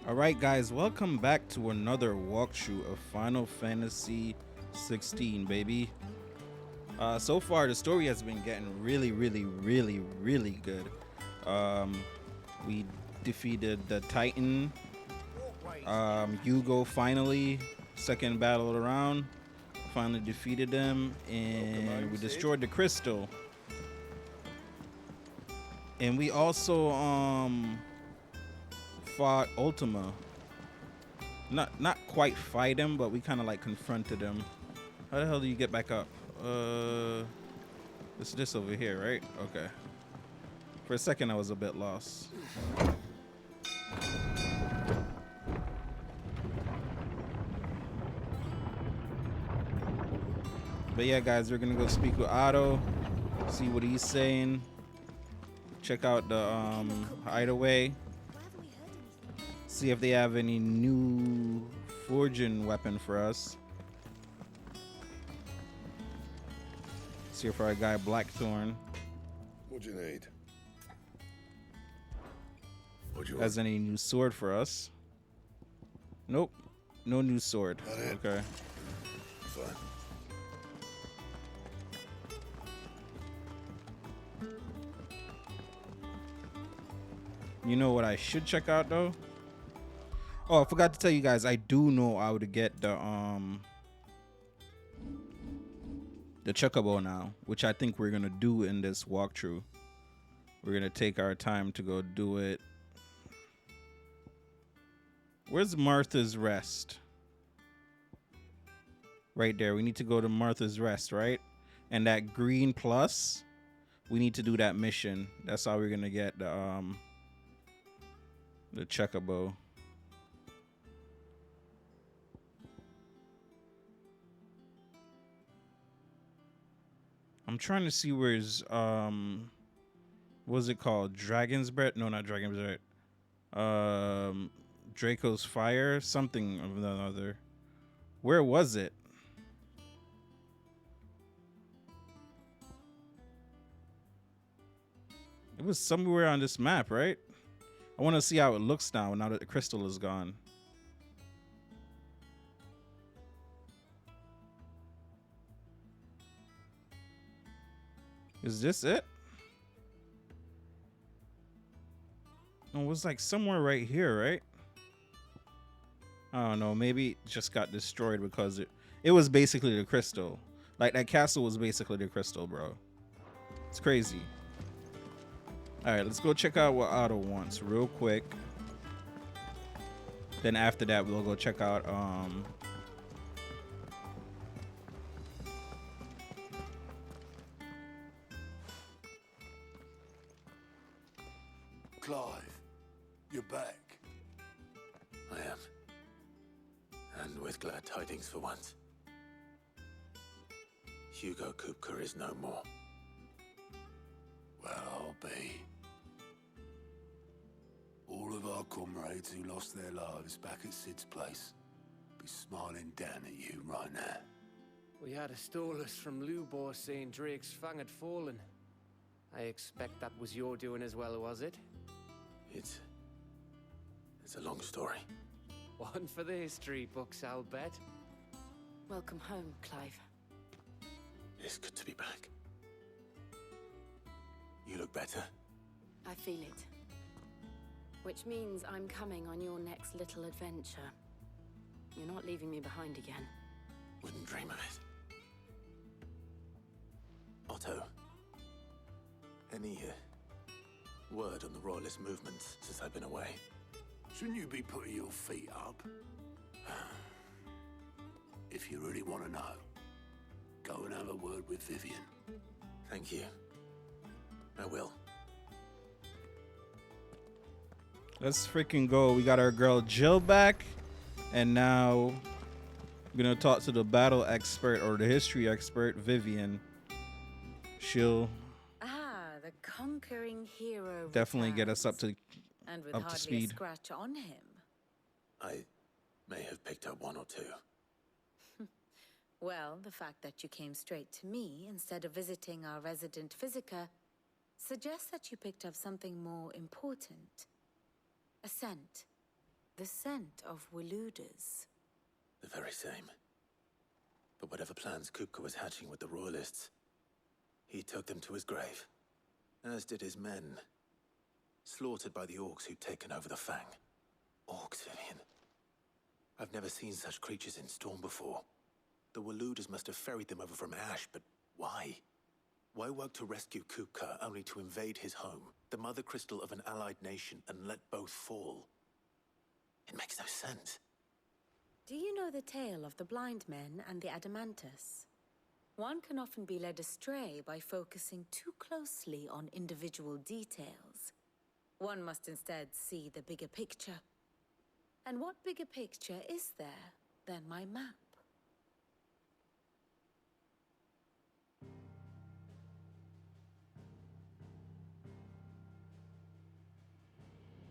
Alright guys, welcome back to another walkthrough of Final Fantasy XVI, baby. So far the story has been getting really good. We defeated the Titan, Hugo finally, second battle around, finally defeated them, and we destroyed the crystal. And we also fought Ultima. Not quite fight him, but we kind of like confronted him. How the hell do you get back up? It's this over here, right? Okay. For a second, I was a bit lost. But yeah, guys, we're gonna go speak with Otto, see what he's saying. Check out the hideaway. See if they have any new forging weapon for us. See if our guy Blackthorn What do you need? What do you has any new sword for us. Nope, no new sword. Okay. Fine. You know what I should check out though? Oh, I forgot to tell you guys, I do know how to get the chocobo now, which I think we're gonna do in this walkthrough. We're gonna take our time to go do it. Where's Martha's Rest? Right there. We need to go to Martha's Rest, right? And that green plus, we need to do that mission. That's how we're gonna get the chocobo. I'm trying to see where's what's it called? Dragon's Breath? No, not Dragon's Breath. Draco's Fire, something of another. Where was it? It was somewhere on this map, right? I want to see how it looks now that the crystal is gone. Is this it? No, it was like somewhere right here, right? I don't know. Maybe it just got destroyed because it was basically the crystal. Like that castle was basically the crystal, bro. It's crazy. All right, let's go check out what Otto wants real quick. Then after that, we'll go check out Clive, you're back. I am. And with glad tidings for once. Hugo Kupka is no more. Well, I'll be. All of our comrades who lost their lives back at Sid's place be smiling down at you right now. We had a stolus from Lubor saying Drake's fang had fallen. I expect that was your doing as well, was it? It's a long story. One for the history books, I'll bet. Welcome home, Clive. It's good to be back. You look better. I feel it. Which means I'm coming on your next little adventure. You're not leaving me behind again. Wouldn't dream of it. Otto, any word on the Royalist movements since I've been away? Shouldn't you be putting your feet up? If you really want to know, go and have a word with Vivian. Thank you. I will. let's freaking go. We got our girl Jill back, and now we're gonna talk to the battle expert or the history expert, Vivian. She'll the conquering hero definitely get us up returns, to and with up to hardly speed. a scratch on him. I may have picked up one or two. Well, the fact that you came straight to me instead of visiting our resident physiker suggests that you picked up something more important. A scent. The scent of Waludas. The very same. But whatever plans Kupka was hatching with the Royalists, he took them to his grave. As did his men. Slaughtered by the orcs who'd taken over the Fang. Orcs, Vivian. I've never seen such creatures in Storm before. The Waludas must have ferried them over from Ash, but why? Why work to rescue Kupka only to invade his home, the mother crystal of an allied nation, and let both fall? It makes no sense. Do you know the tale of the blind men and the Adamantus? One can often be led astray by focusing too closely on individual details. One must instead see the bigger picture. And what bigger picture is there than my map?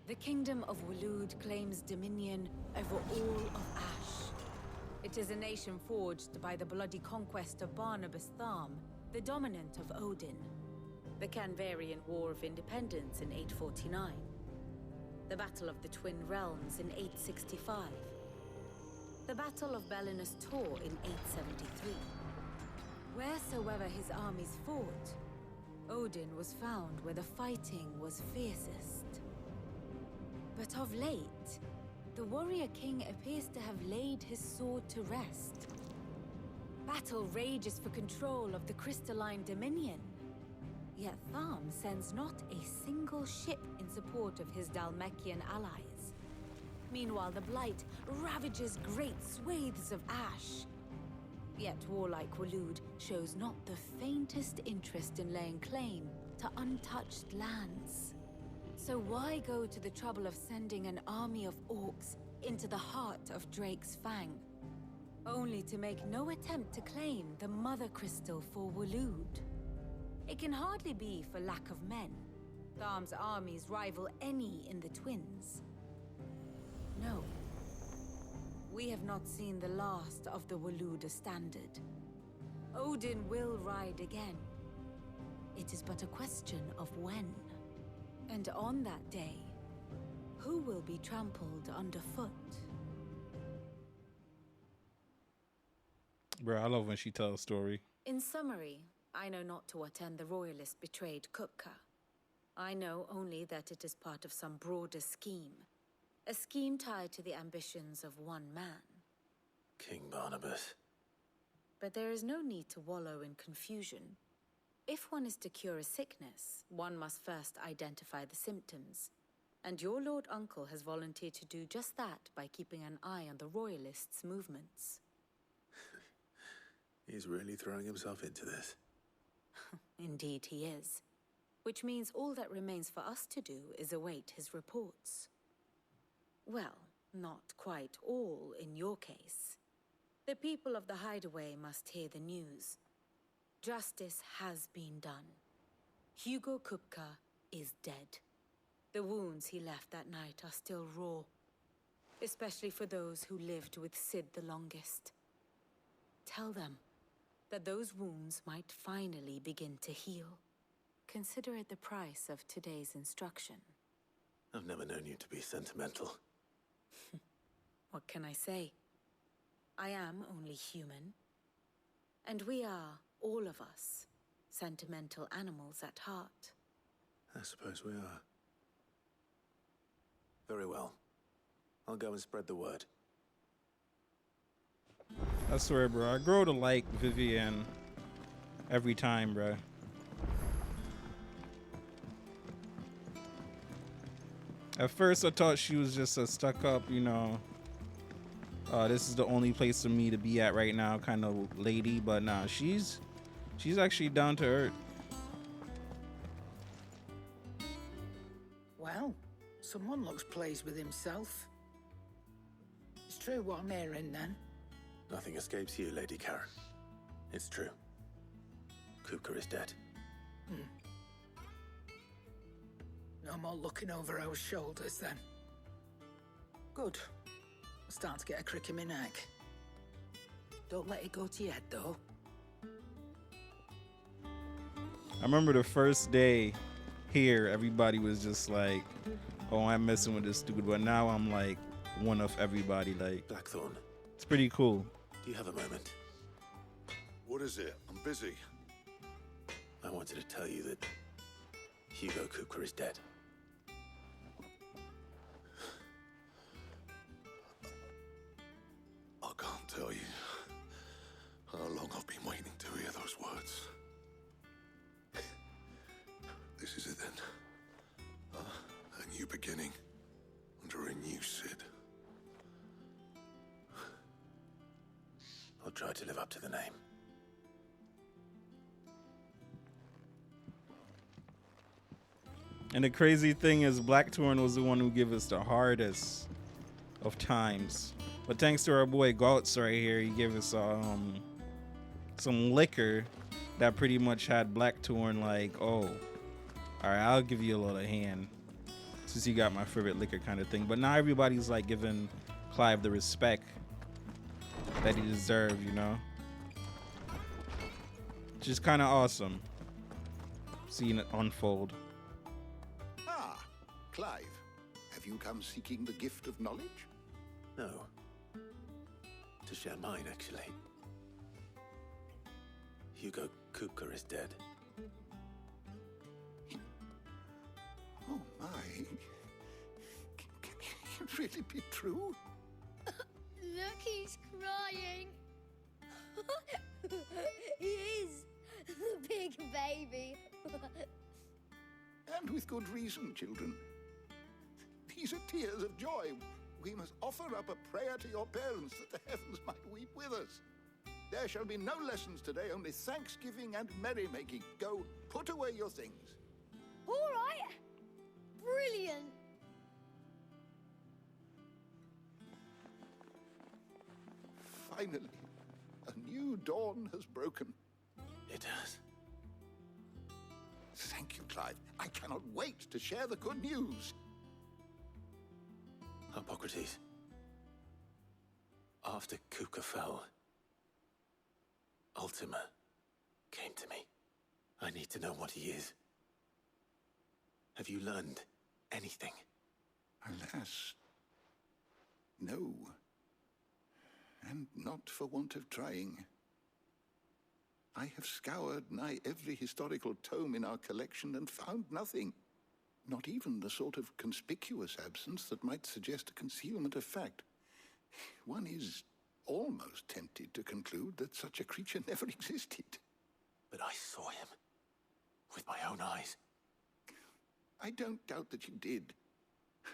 The Kingdom of Waloed claims dominion over all of Ash. It is a nation forged by the bloody conquest of Barnabas Tharm, the dominant of Odin. The Canvarian War of Independence in 849. The Battle of the Twin Realms in 865. The Battle of Belinus Tor in 873. Wheresoever his armies fought, Odin was found where the fighting was fiercest. But of late, the warrior king appears to have laid his sword to rest. Battle rages for control of the crystalline dominion. Yet Tharm sends not a single ship in support of his Dhalmekian allies. Meanwhile, the Blight ravages great swathes of Ash. Yet warlike Waloed shows not the faintest interest in laying claim to untouched lands. So why go to the trouble of sending an army of orcs into the heart of Drake's Fang, only to make no attempt to claim the Mother Crystal for Waloed? It can hardly be for lack of men. Tharm's armies rival any in the Twins. No. We have not seen the last of the Waluda standard. Odin will ride again. It is but a question of when. And on that day, who will be trampled underfoot? Bro, I love when she tells a story. In summary, I know not to what end the Royalists betrayed Kupka. I know only that it is part of some broader scheme. A scheme tied to the ambitions of one man. King Barnabas. But there is no need to wallow in confusion. If one is to cure a sickness, one must first identify the symptoms. And your Lord Uncle has volunteered to do just that by keeping an eye on the Royalists' movements. He's really throwing himself into this. Indeed he is. Which means all that remains for us to do is await his reports. Well, not quite all in your case. The people of the Hideaway must hear the news. Justice has been done. Hugo Kupka is dead. The wounds he left that night are still raw, especially for those who lived with Sid the longest. Tell them that those wounds might finally begin to heal. Consider it the price of today's instruction. I've never known you to be sentimental. What can I say? I am only human. And we are, all of us, sentimental animals at heart. I suppose we are. Very well. I'll go and spread the word. I swear, bro, I grow to like Vivienne every time, bro. At first, I thought she was just a stuck-up, you know, this is the only place for me to be at right now kind of lady, but nah, she's actually down to earth. Well, someone looks pleased with himself. It's true what I'm hearing, then. Nothing escapes you, Lady Karen. It's true. Kupka is dead. No more looking over our shoulders, then. Good. I'm starting to get a crick in my neck. Don't let it go to your head, though. I remember the first day here, everybody was just like, oh, I'm messing with this dude. But now I'm like, one of everybody. Like, Blackthorn, it's pretty cool. do you have a moment? What is it? I'm busy. I wanted to tell you that Hugo Kupka is dead. I can't tell you how long I've been waiting to hear those words. This is it then. A new beginning under a new Sid. I'll try to live up to the name. And the crazy thing is, Blackthorn was the one who gave us the hardest of times. But thanks to our boy Galtz right here, he gave us some liquor that pretty much had Blackthorn like, oh, all right, I'll give you a little hand since you got my favorite liquor kind of thing. But now everybody's like giving Clive the respect that he deserved, you know? Which is kind of awesome seeing it unfold. Ah, Clive, have you come seeking the gift of knowledge? No. To share mine, actually. Hugo Kupka is dead. Oh my. Can it really be true? Look, he's crying. He is. The big baby. And with good reason, children. These are tears of joy. We must offer up a prayer to your parents that the heavens might weep with us. There shall be no lessons today, only thanksgiving and merrymaking. Go, put away your things. All right. Brilliant. Finally, a new dawn has broken. It has. Thank you, Clive. I cannot wait to share the good news. Hippocrates. After Kupka fell, Ultima came to me. I need to know what he is. Have you learned anything? Alas, no. And not for want of trying. I have scoured nigh every historical tome in our collection and found nothing. Not even the sort of conspicuous absence that might suggest a concealment of fact. One is almost tempted to conclude that such a creature never existed. But I saw him. With my own eyes. I don't doubt that you did.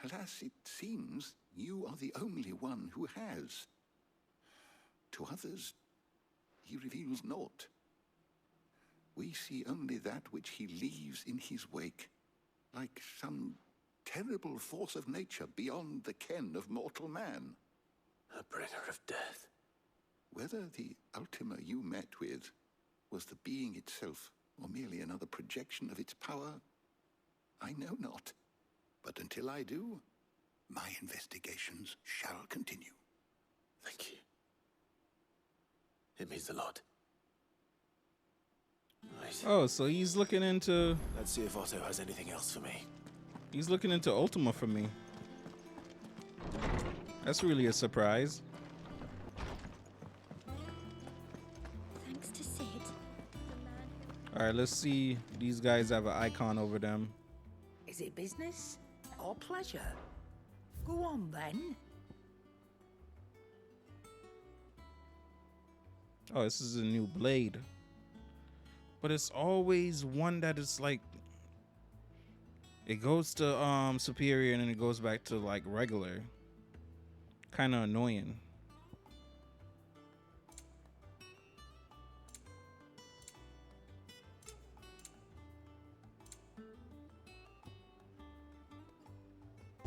Alas, it seems you are the only one who has. To others, he reveals naught. We see only that which he leaves in his wake, like some terrible force of nature beyond the ken of mortal man. A bringer of death. Whether the Ultima you met with was the being itself, or merely another projection of its power, I know not. But until I do, my investigations shall continue. Thank you. It means a lot. Right. Oh, so he's looking into Let's see if Otto has anything else for me. Ultima for me. That's really a surprise. Thanks to Sid. All right, let's see. These guys have an icon over them. Is it business or pleasure? Go on then. Oh, this is a new blade. But it's always one that is like, it goes to superior and then it goes back to like regular. Kind of annoying.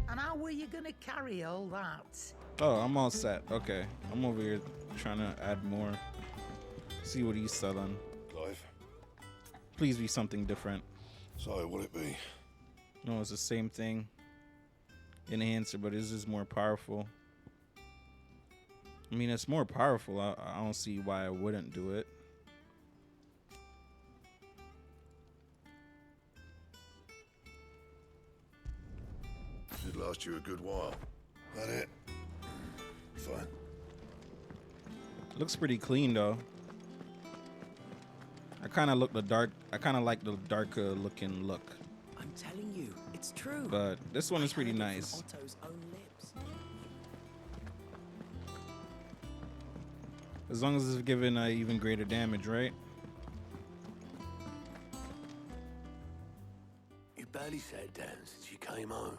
And how were you gonna carry all that? Oh, I'm all set. Okay. I'm over here trying to add more. See what he's selling. Clive, Please be something different. so what it be? No, it's the same thing. Enhancer, but this is more powerful. I mean, it's more powerful. I don't see why I wouldn't do it. Should last you a good while. That it? Looks pretty clean though. I kind of like the darker looking look. I'm telling you, it's true. But this one is I pretty heard it from nice. Otto's own lips. As long as it's giving even greater damage, right? You barely sat down since you came home.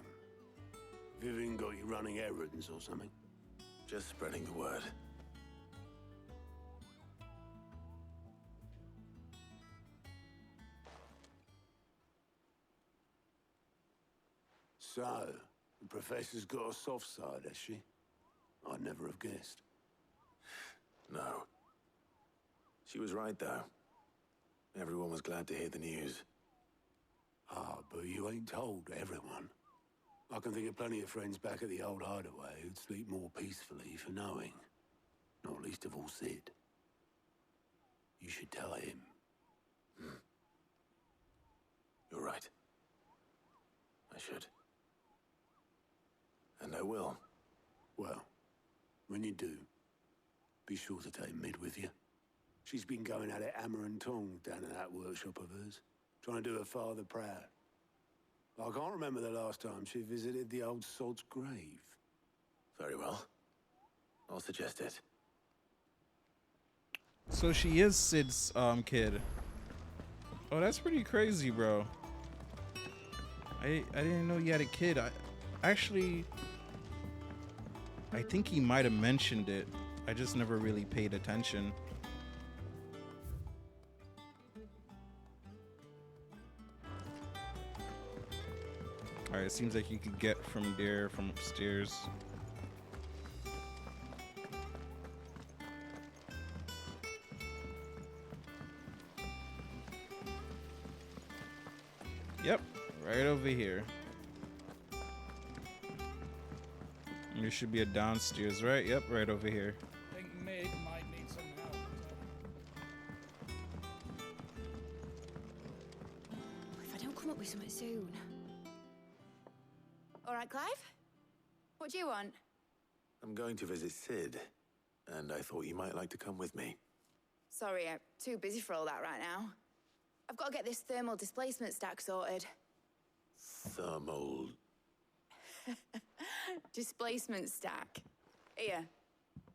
Vivian got you running errands or something? Just spreading the word. So, the professor's got a soft side, has she? I'd never have guessed. No. She was right, though. Everyone was glad to hear the news. Ah, but you ain't told everyone. I can think of plenty of friends back at the old hideaway who'd sleep more peacefully for knowing. Not least of all Sid. You should tell him. You're right. I should. And I will. Well, when you do, be sure to take Mid with you. She's been going at it hammer and tongs down in that workshop of hers, trying to do her father proud. I can't remember the last time she visited the old sod's grave. Very well. I'll suggest it. So she is Sid's kid. Oh, that's pretty crazy, bro. I didn't know he had a kid. I think he might have mentioned it. I just never really paid attention. All right, it seems like you could get from there, from upstairs. Yep, right over here. And there should be a downstairs, right? Yep, right over here. I think Mid might need some help. If I don't come up with something soon. All right, Clive? What do you want? I'm going to visit Sid, and I thought you might like to come with me. Sorry, I'm too busy for all that right now. I've got to get this thermal displacement stack sorted. Thermal... Displacement stack. Here.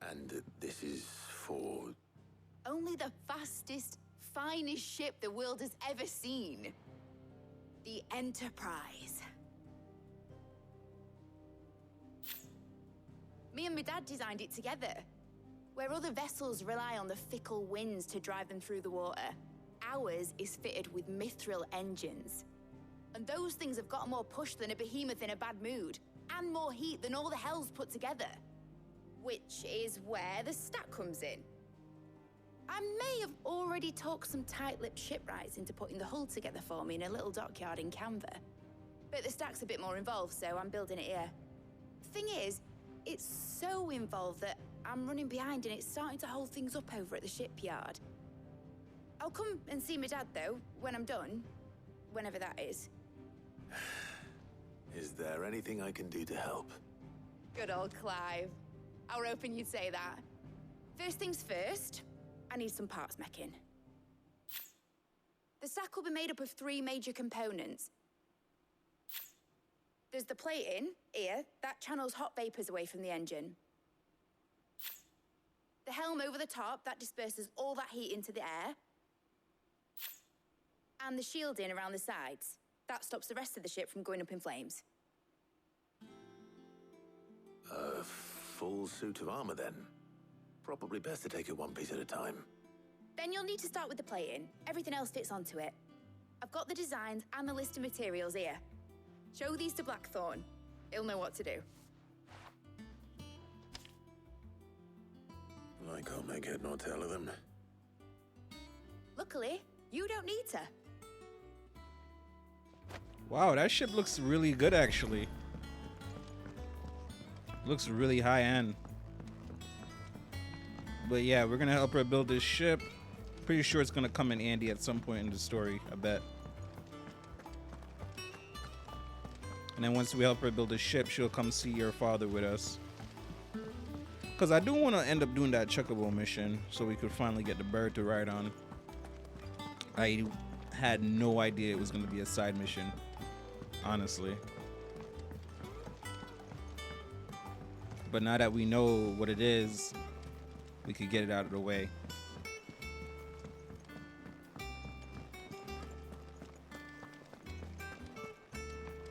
And this is for... Only the fastest, finest ship the world has ever seen. The Enterprise. Me and my dad designed it together. Where other vessels rely on the fickle winds to drive them through the water, ours is fitted with mithril engines. And those things have got more push than a behemoth in a bad mood, and more heat than all the hells put together. Which is where the stack comes in. I may have already talked some tight-lipped shipwrights into putting the hull together for me in a little dockyard in Canva. But the stack's a bit more involved, so I'm building it here. Thing is, it's so involved that I'm running behind and it's starting to hold things up over at the shipyard. I'll come and see my dad, though, when I'm done. Whenever that is. Is there anything I can do to help? Good old Clive. I were hoping you'd say that. First things first, I need some parts meching. The stack will be made up of 3 major components. There's the plating, here, that channels hot vapors away from the engine. The helm over the top, that disperses all that heat into the air. And the shielding around the sides. That stops the rest of the ship from going up in flames. A full suit of armor, then. Probably best to take it one piece at a time. Then you'll need to start with the plating. Everything else fits onto it. I've got the designs and the list of materials here. Show these to Blackthorn. He'll know what to do. I can't make head nor tail of them. Luckily, you don't need to. Wow, that ship looks really good, actually. Looks really high end. But yeah, we're gonna help her build this ship. Pretty sure it's gonna come in handy at some point in the story, I bet. And then once we help her build a ship, she'll come see your father with us. Because I do want to end up doing that Chocobo mission so we could finally get the bird to ride on. I had no idea it was going to be a side mission, honestly. But now that we know what it is, we could get it out of the way.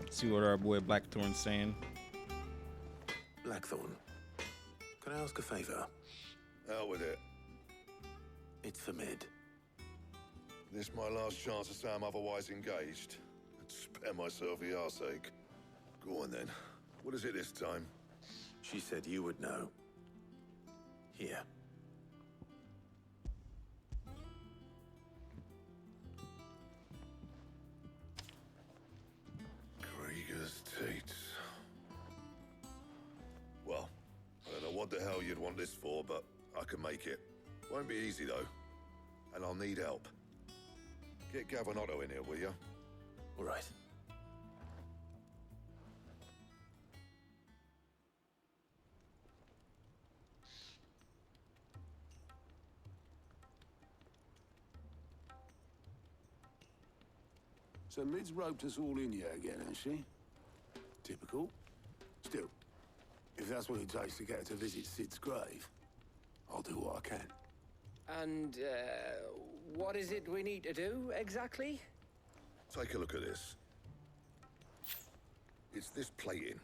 See what our boy Blackthorn's saying. Blackthorn, can I ask a favor? Out with it. It's for Mid. This my last chance to say I'm otherwise engaged. Spare myself the arseache. Go on then. What is it this time? She said you would know. Here. Krieger's Tates. Well, I don't know what the hell you'd want this for, but I can make it. Won't be easy though. And I'll need help. Get Gavin Otto in here, will you? All right. So Mid's roped us all in here again, has she? Typical. Still, if that's what it takes to get her to visit Sid's grave, I'll do what I can. And, what is it we need to do, exactly? Take a look at this. It's this plating.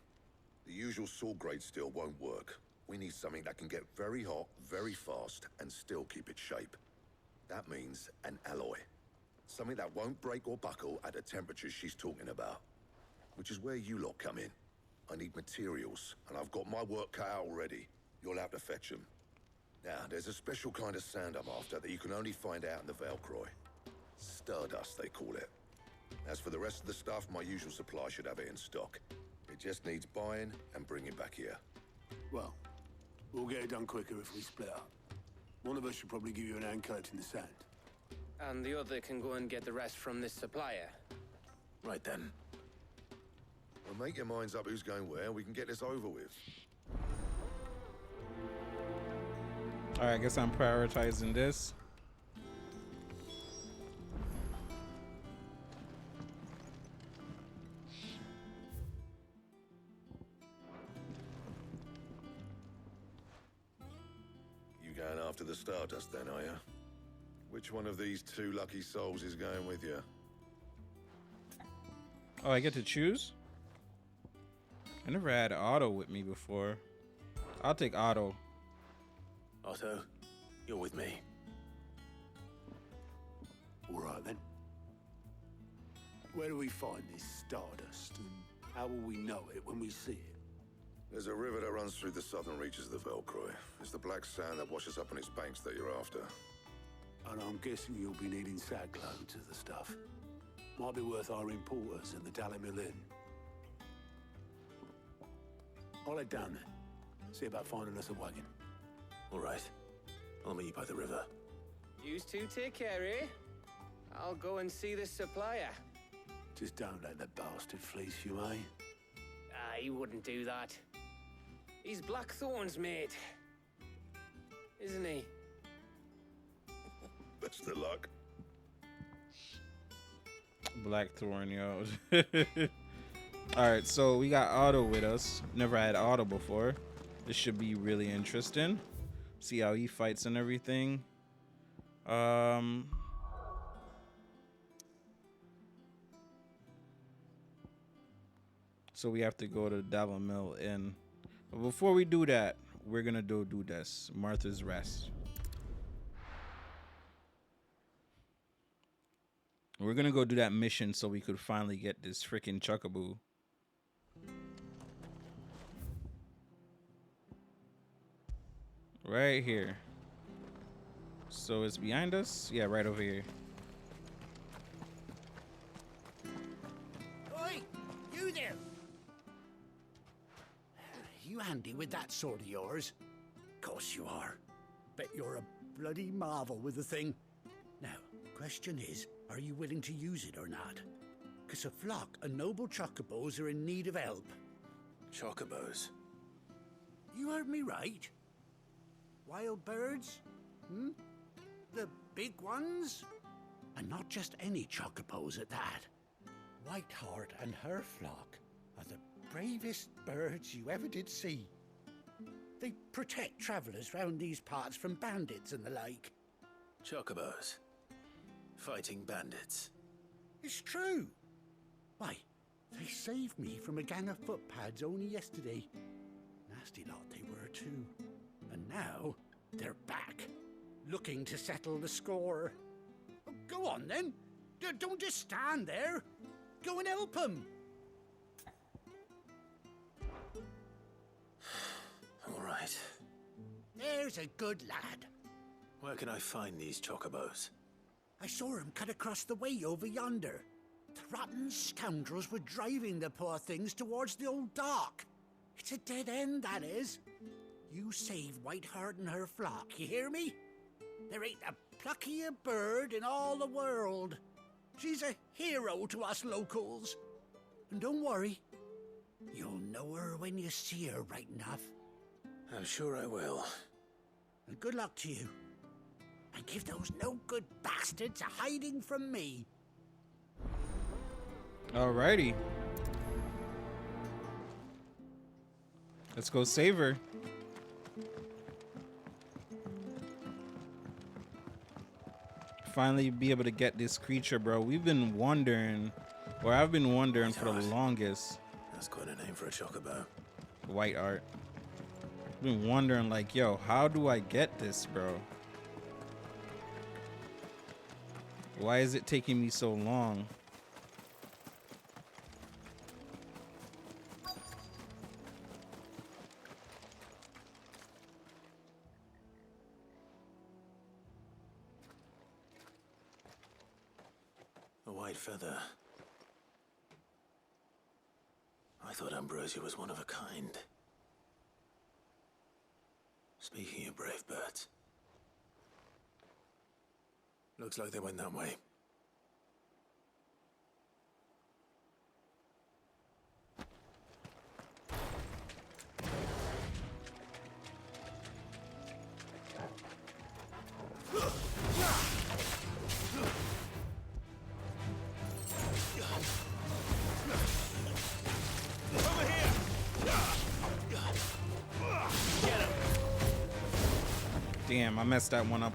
The usual sword grade steel won't work. We need something that can get very hot, very fast, and still keep its shape. That means an alloy. Something that won't break or buckle at the temperatures she's talking about. Which is where you lot come in. I need materials, and I've got my work cut out already. You'll have to fetch them. Now, there's a special kind of sand I'm after that you can only find out in the Valkroy. Stardust, they call it. As for the rest of the stuff, my usual supply should have it in stock. It just needs buying and bringing back here. Well, we'll get it done quicker if we split up. One of us should probably give you an hand collecting the sand. And the other can go and get the rest from this supplier. Right then. Well, make your minds up who's going where, and we can get this over with. All right, I guess I'm prioritizing this. You going after the Stardust then, are you? Which one of these two lucky souls is going with you? Oh, I get to choose? I never had Otto with me before. I'll take Otto. Otto, you're with me. All right, then. Where do we find this Stardust, and how will we know it when we see it? There's a river that runs through the southern reaches of the Valkroy. It's the black sand that washes up on its banks that you're after. And I'm guessing you'll be needing sackloads of the stuff. Might be worth our importers and the Dalimil Inn. I'll head down there. See about finding us a wagon. All right. I'll meet you by the river. You two take care, eh? I'll go and see this supplier. Just don't let the bastard fleece you, eh? He wouldn't do that. He's Blackthorn's mate. Isn't he? Best of luck. Blackthorn, yo. Alright, so we got Otto with us. Never had Otto before. This should be really interesting. See how he fights and everything. So we have to go to Dalimil Inn. But before we do that, we're gonna do this. Martha's Rest. We're gonna go do that mission so we could finally get this freaking Chocobo. Right here. So it's behind us? Yeah, right over here. Oi! You there! You handy with that sword of yours? Course you are. Bet you're a bloody marvel with the thing. Now, question is, are you willing to use it or not? 'Cause a flock of noble chocobos are in need of help. Chocobos? You heard me right. Wild birds? Hmm? The big ones? And not just any chocobos at that. Whiteheart and her flock are the bravest birds you ever did see. They protect travellers round these parts from bandits and the like. Chocobos. Fighting bandits. It's true. Why, they saved me from a gang of footpads only yesterday. Nasty lot they were too. And now they're back, looking to settle the score. Oh, go on then. Don't just stand there. Go and help them. All right. There's a good lad. Where can I find these chocobos? I saw him cut across the way over yonder. The rotten scoundrels were driving the poor things towards the old dock. It's a dead end, that is. You save Whiteheart and her flock, you hear me? There ain't a pluckier bird in all the world. She's a hero to us locals. And don't worry, you'll know her when you see her right enough. I'm sure I will. And good luck to you. And give those no-good bastards a hiding from me. Alrighty. Let's go save her. Finally be able to get this creature, bro. We've been wondering, or I've been wondering for the longest. That's quite a name for a chocobo. Whiteheart. I've been wondering, like, yo, how do I get this, bro? Why is it taking me so long? A white feather. I thought Ambrosia was one of a kind. Speaking of brave birds. Looks like they went that way. Damn, I messed that one up.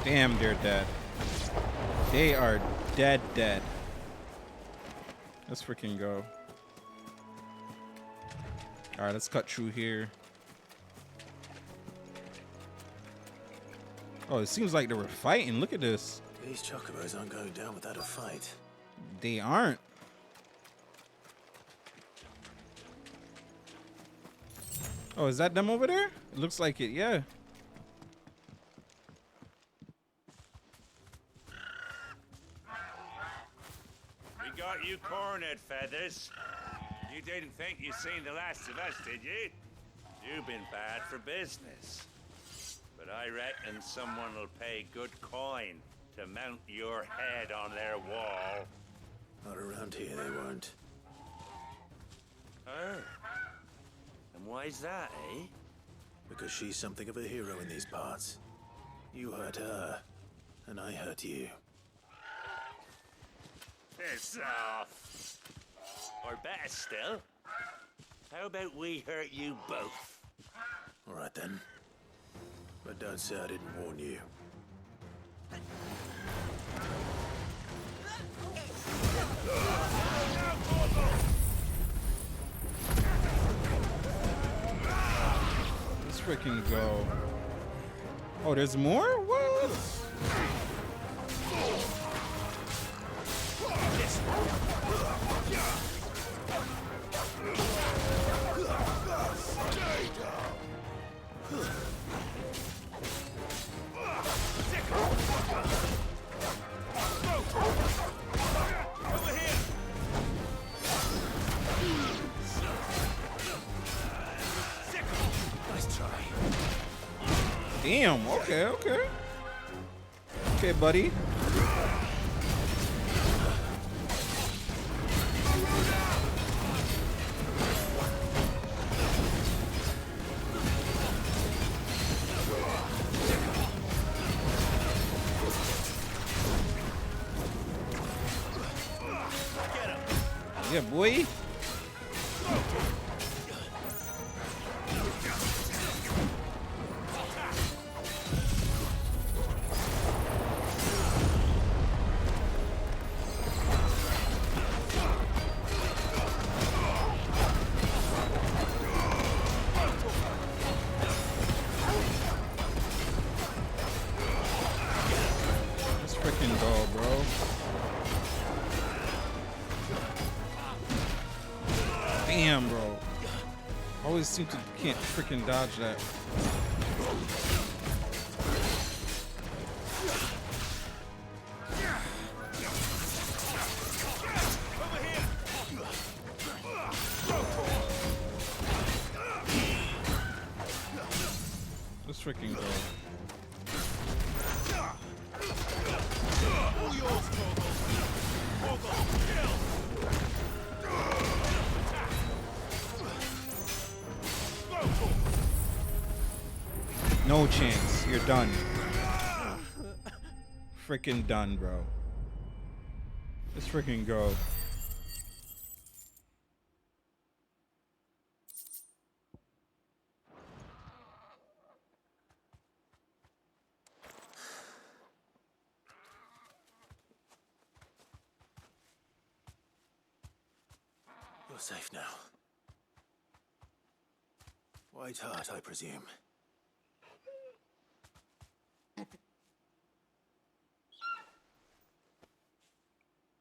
Damn, they're dead. They are dead. Let's freaking go. All right, let's cut through here. Oh, it seems like they were fighting. Look at this. These chocobos aren't going down without a fight. They aren't. Oh, is that them over there? It looks like it, yeah. We got you cornered, Feathers. You didn't think you'd seen the last of us, did you? You've been bad for business. But I reckon someone will pay good coin to mount your head on their wall. Not around here, they won't. Oh. And why's that, eh? Because she's something of a hero in these parts. You hurt her, and I hurt you. Piss off. Or better still, how about we hurt you both? All right then. But don't say I didn't warn you. Let's freaking go. Oh, there's more? What? Damn, okay. Okay, buddy. Yeah, boy. Let's freaking go, bro. Damn, bro. Always seem to can't freaking dodge that. Let's freaking go. No chance. You're done. Freaking done, bro. Let's freaking go. You're safe now. White Hart, I presume.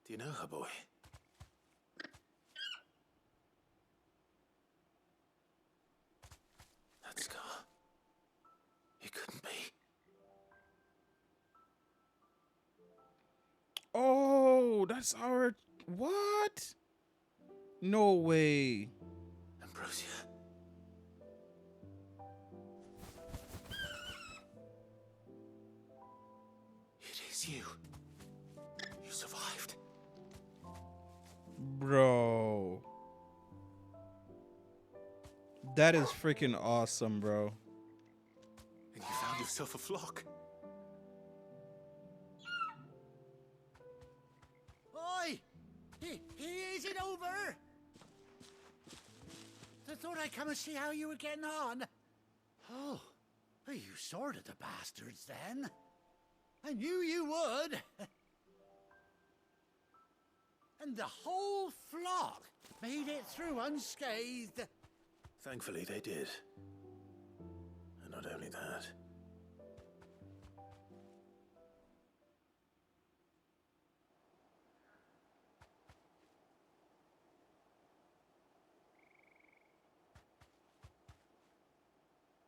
Do you know her, boy? That scar. It couldn't be. Oh, that's our... What? No way. Ambrosia. It is you. You survived. Bro. That is freaking awesome, bro. And you found yourself a flock. Oi! Is it over? I thought I'd come and see how you were getting on. Oh, you sorted the bastards then. I knew you would. And the whole flock made it through unscathed. Thankfully, they did. And not only that.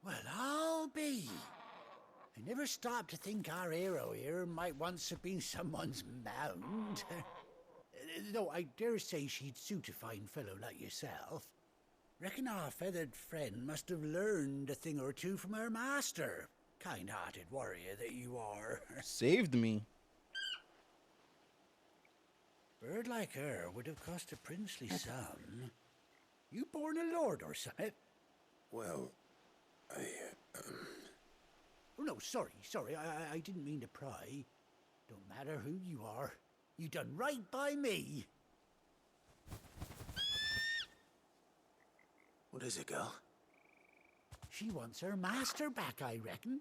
Well, I'll be. I never stopped to think our hero here might once have been someone's mount. Though I dare say she'd suit a fine fellow like yourself. Reckon our feathered friend must have learned a thing or two from her master. Kind-hearted warrior that you are. Saved me. Bird like her would have cost a princely sum. You born a lord or something? Well, Oh, no, sorry. I didn't mean to pry. Don't matter who you are. You done right by me. What is it, girl? She wants her master back, I reckon.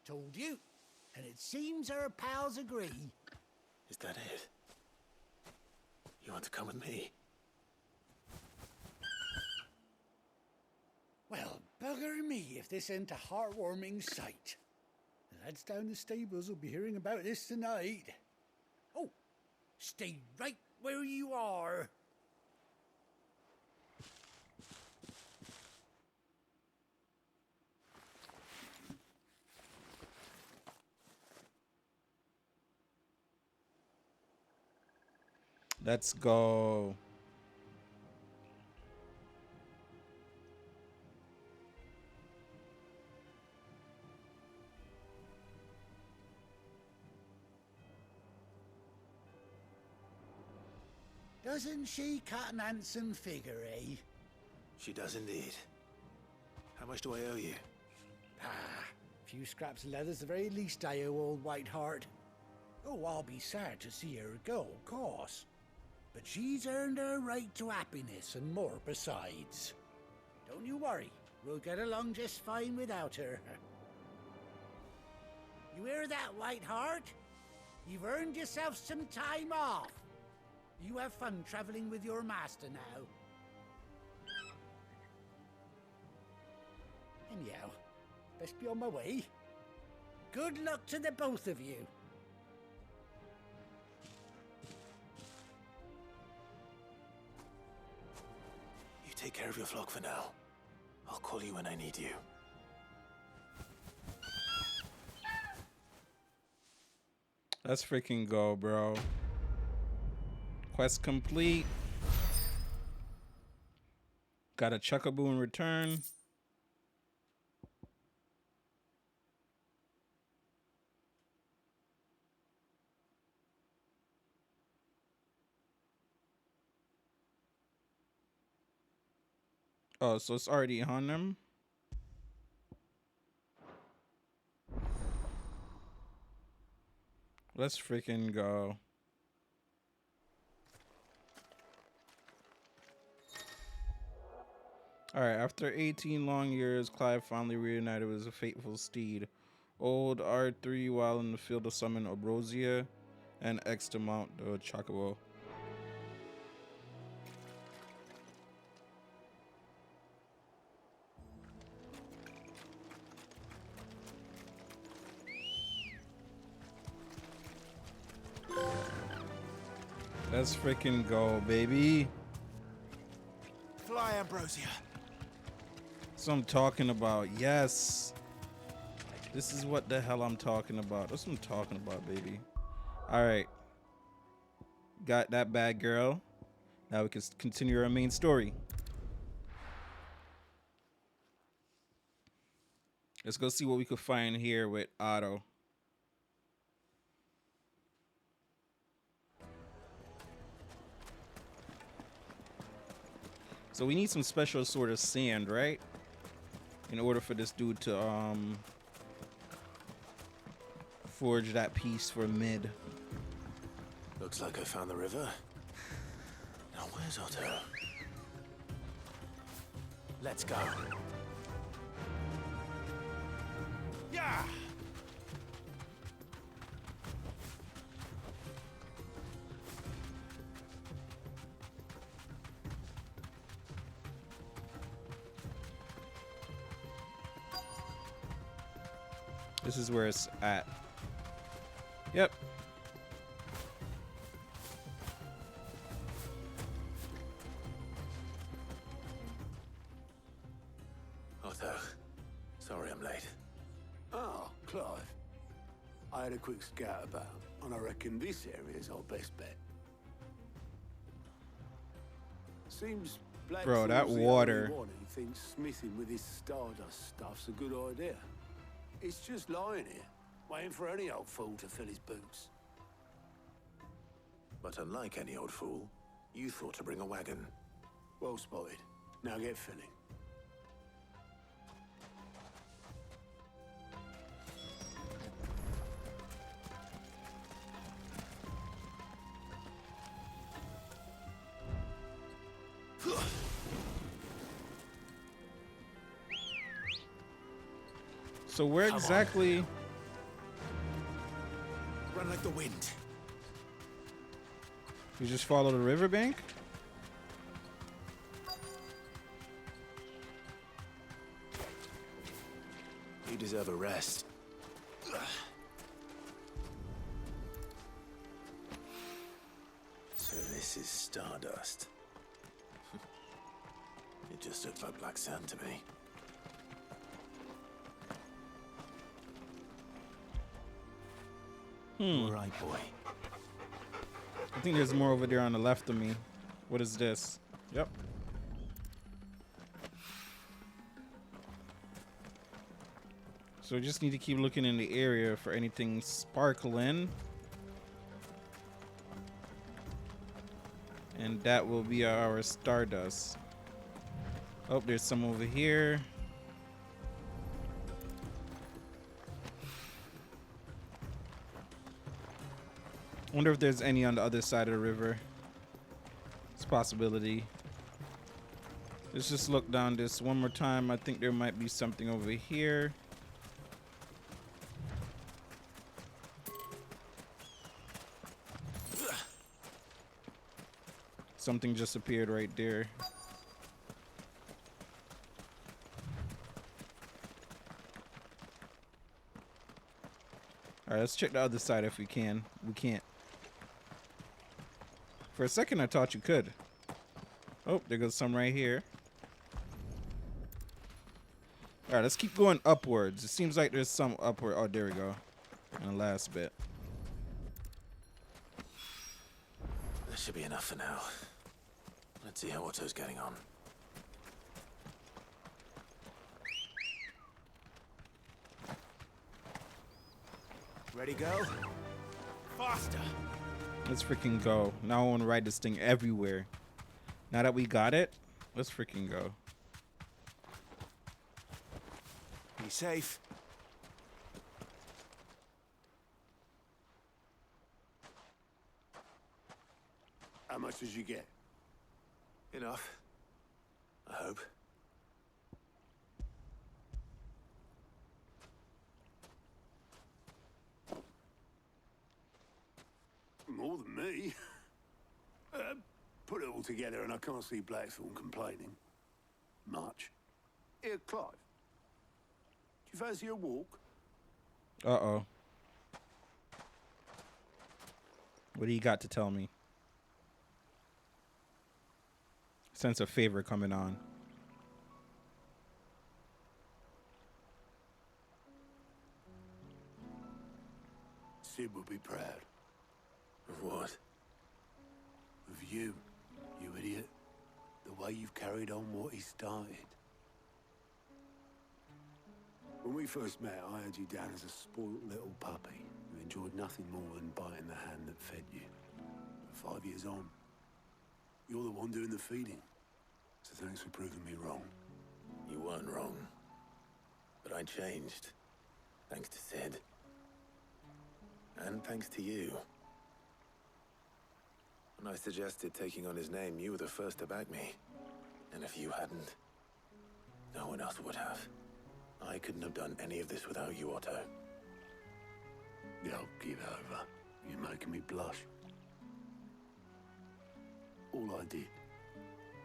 Told you. And it seems her pals agree. Is that it? You want to come with me? Well, bugger me if this ain't a heartwarming sight. The lads down the stables will be hearing about this tonight. Oh, stay right where you are. Let's go. Doesn't she cut an handsome figure, eh? She does indeed. How much do I owe you? A few scraps of leather's the very least I owe old Whiteheart. Oh, I'll be sad to see her go, of course. But she's earned her right to happiness and more besides. Don't you worry, we'll get along just fine without her. You hear that, Whiteheart? You've earned yourself some time off. You have fun traveling with your master now. Anyhow, best be on my way. Good luck to the both of you. You take care of your flock for now. I'll call you when I need you. Let's freaking go, bro. Quest complete. Got a Chuckaboo in return. Oh, so it's already on them. Let's freaking go. Alright, after 18 long years, Clive finally reunited with his faithful steed. Old R3 while in the field to summon Ambrosia and X to mount the Chocobo. Let's freaking go, baby. Fly, Ambrosia. That's what I'm talking about. Yes. This is what the hell I'm talking about. That's what I'm talking about, baby. All right. Got that bad girl. Now we can continue our main story. Let's go see what we could find here with Otto. So we need some special sort of sand, right? In order for this dude to forge that piece for mid. Looks like I found the river. Now where's Otto? Let's go. Yeah! This is where it's at. Yep. Otto, sorry I'm late. Oh, Clive. I had a quick scout about, and I reckon this area's our best bet. Seems Black Bro, that Fool's the water. only one who thinks smithing with his stardust stuff's a good idea. It's just lying here, waiting for any old fool to fill his boots. But unlike any old fool, you thought to bring a wagon. Well spotted. Now get filling. So where exactly? Run like the wind. You just follow the riverbank? You deserve a rest. So this is stardust. It just looks like black sand to me. All right, boy. I think there's more over there on the left of me. What is this? Yep. So we just need to keep looking in the area for anything sparkling. And that will be our Stardust. Oh, there's some over here. Wonder if there's any on the other side of the river. It's a possibility. Let's just look down this one more time. I think there might be something over here. Something just appeared right there. All right, let's check the other side if we can. We can't. For a second, I thought you could. Oh, there goes some right here. All right, let's keep going upwards. It seems like there's some upward. Oh, there we go. And the last bit. That should be enough for now. Let's see how Otto's getting on. Ready, go? Faster! Let's freaking go. Now I want to ride this thing everywhere. Now that we got it, let's freaking go. Be safe. How much did you get? Enough. I hope. More than me. Put it all together and I can't see Blackthorn complaining. Much. Here, Clive. Do you fancy a walk? Uh-oh. What do you got to tell me? Sense of favor coming on. Sid would be proud. Of what? Of you, you idiot. The way you've carried on what he started. When we first met, I had you down as a spoilt little puppy who enjoyed nothing more than biting the hand that fed you. But 5 years on, you're the one doing the feeding. So thanks for proving me wrong. You weren't wrong. But I changed. Thanks to Sid. And thanks to you. When I suggested taking on his name, you were the first to back me. And if you hadn't, no one else would have. I couldn't have done any of this without you, Otto. Yo, give over. You're making me blush. All I did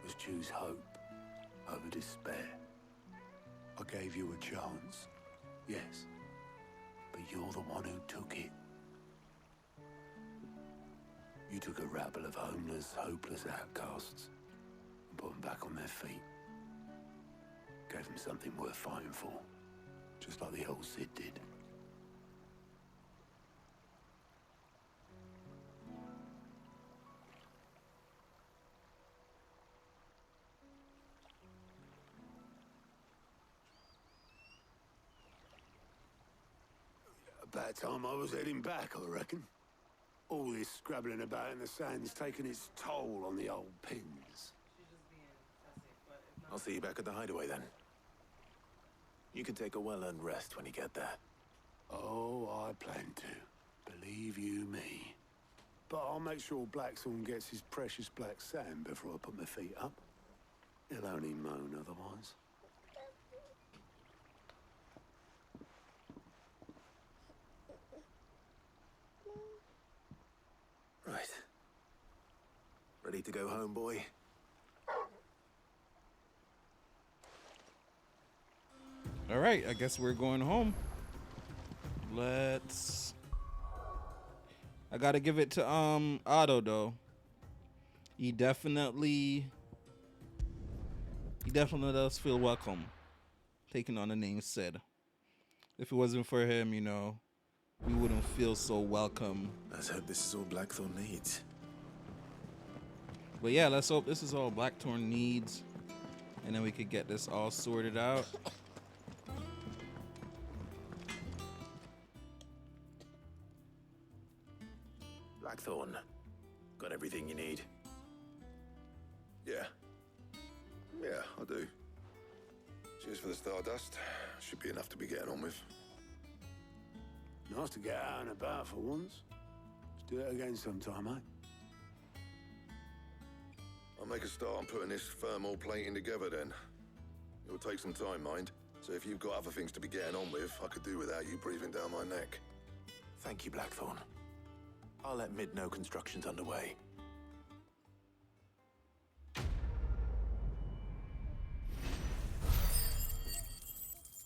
was choose hope over despair. I gave you a chance, yes, but you're the one who took it. You took a rabble of homeless, hopeless outcasts and put them back on their feet. Gave them something worth fighting for, just like the old Sid did. About time I was heading back, I reckon. All this scrabbling about in the sand's taken its toll on the old pins. I'll see you back at the hideaway then. You can take a well-earned rest when you get there. Oh, I plan to. Believe you me. But I'll make sure Blackthorn gets his precious black sand before I put my feet up. He'll only moan otherwise. Right. Ready to go home, boy? All right, I guess we're going home. Let's... I gotta give it to Otto though. He definitely does feel welcome taking on the name Sid. If it wasn't for him, you know, we wouldn't feel so welcome. Let's hope this is all Blackthorn needs. But yeah, let's hope this is all Blackthorn needs, and then we could get this all sorted out. Blackthorn, got everything you need. Yeah. Yeah, I do. Cheers for the stardust. Should be enough to be getting on with. Nice to get out and about for once. Let's do it again sometime, eh? I'll make a start on putting this thermal plating together then. It'll take some time, mind. So if you've got other things to be getting on with, I could do without you breathing down my neck. Thank you, Blackthorn. I'll let Mid know construction's underway.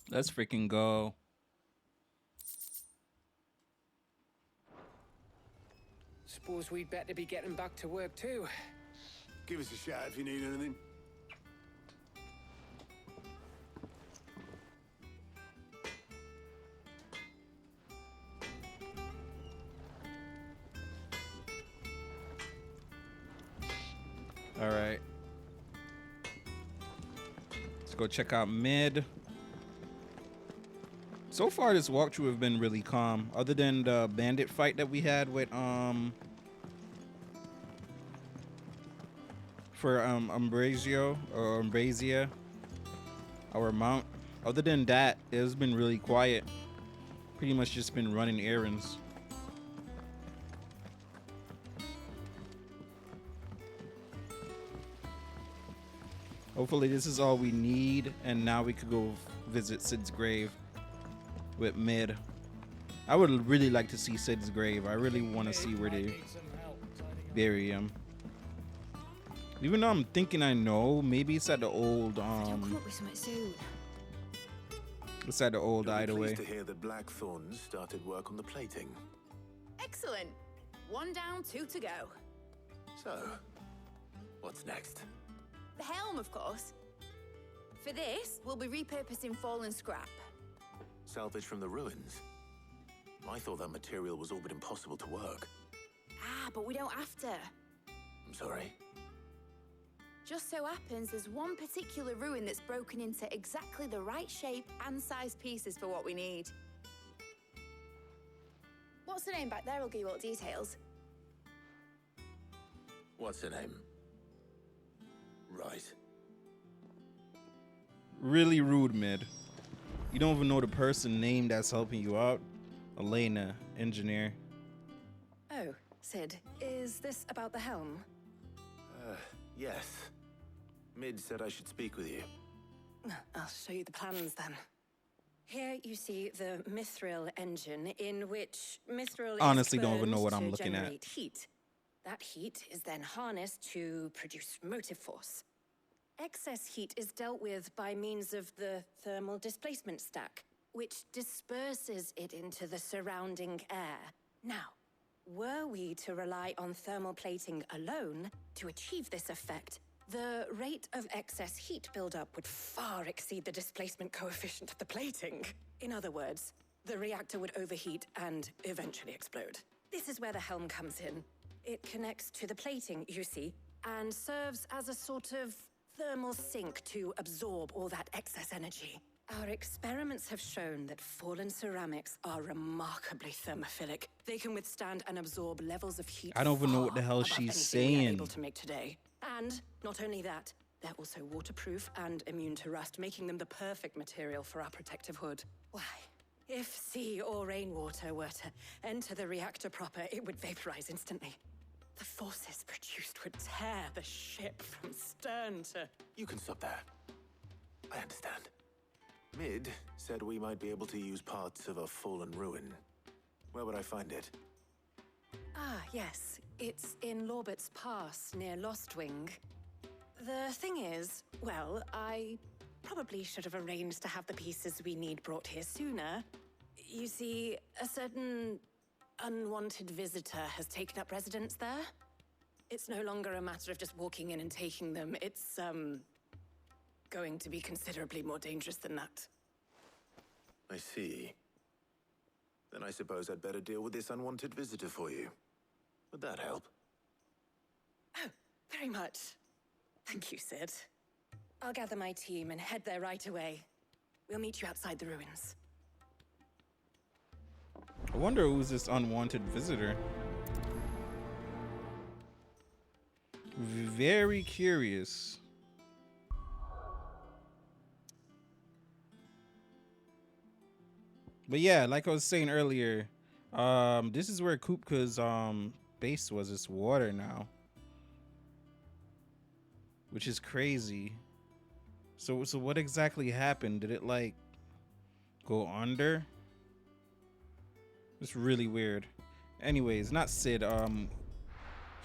Let's freaking go. Suppose we'd better be getting back to work too. Give us a shout if you need anything. All right. Let's go check out Mid. So far, this walkthrough has been really calm, other than the bandit fight that we had with for Ambrasia, our mount. Other than that, it's been really quiet. Pretty much just been running errands. Hopefully this is all we need, and now we could go visit Sid's grave with Mid. I would really like to see Sid's grave. I really want to see where they bury him. Even though I'm thinking I know, maybe it's at the old it's at the old You'll be hideaway. pleased to hear that Blackthorn started work on the plating. Excellent. 1 down, 2 to go. So, what's next? The helm, of course. For this, we'll be repurposing fallen scrap. Salvage from the ruins. I thought that material was all but impossible to work. Ah, but we don't have to. I'm sorry. Just so happens there's one particular ruin that's broken into exactly the right shape and size pieces for what we need. What's the name back there? I'll give you all details. What's her name? Right. Really rude, Mid. You don't even know the person name that's helping you out. Elena, engineer. Oh, Sid, is this about the helm? Yes. Mid said I should speak with you. I'll show you the plans then. Here you see the Mithril engine, in which Mithril Honestly, is don't even know burned what I'm to looking at. generate heat. That heat is then harnessed to produce motive force. Excess heat is dealt with by means of the thermal displacement stack, which disperses it into the surrounding air. Now, were we to rely on thermal plating alone to achieve this effect, the rate of excess heat buildup would far exceed the displacement coefficient of the plating. In other words, the reactor would overheat and eventually explode. This is where the helm comes in. It connects to the plating, you see, and serves as a sort of thermal sink to absorb all that excess energy. Our experiments have shown that fallen ceramics are remarkably thermophilic. They can withstand and absorb levels of heat I don't even know what the hell above she's anything we are saying. able to make today. And not only that, they're also waterproof and immune to rust, making them the perfect material for our protective hood. Why? If sea or rainwater were to enter the reactor proper, it would vaporize instantly. The forces produced would tear the ship from stern to... You can stop there. I understand. Mid said we might be able to use parts of a fallen ruin. Where would I find it? Ah, yes. It's in Lorbert's Pass, near Lostwing. The thing is, well, I probably should have arranged to have the pieces we need brought here sooner. You see, a certain unwanted visitor has taken up residence there. It's no longer a matter of just walking in and taking them. It's, going to be considerably more dangerous than that. I see. Then I suppose I'd better deal with this unwanted visitor for you. Would that help? Oh, very much. Thank you, Sid. I'll gather my team and head there right away. We'll meet you outside the ruins. I wonder who's this unwanted visitor. Very curious. But yeah, like I was saying earlier, this is where Kupka's base was. It's water now, which is crazy. So what exactly happened? Did it like go under? It's really weird. Anyways, not Sid.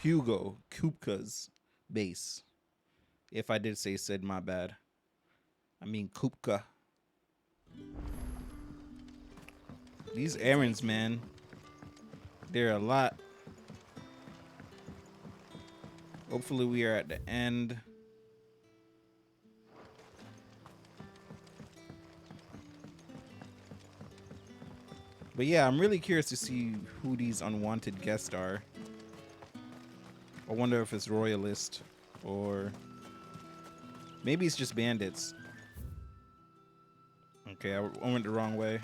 Hugo, Kupka's base. If I did say Sid, my bad. I mean Kupka. These errands, man. They're a lot. Hopefully we are at the end. But yeah, I'm really curious to see who these unwanted guests are. I wonder if it's royalist or maybe it's just bandits. Okay, I went the wrong way.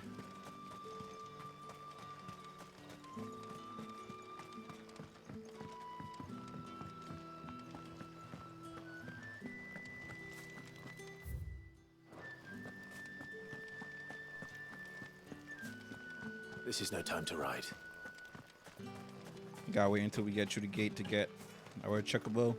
This is no time to ride. Gotta wait until we get through the gate to get our chocobo.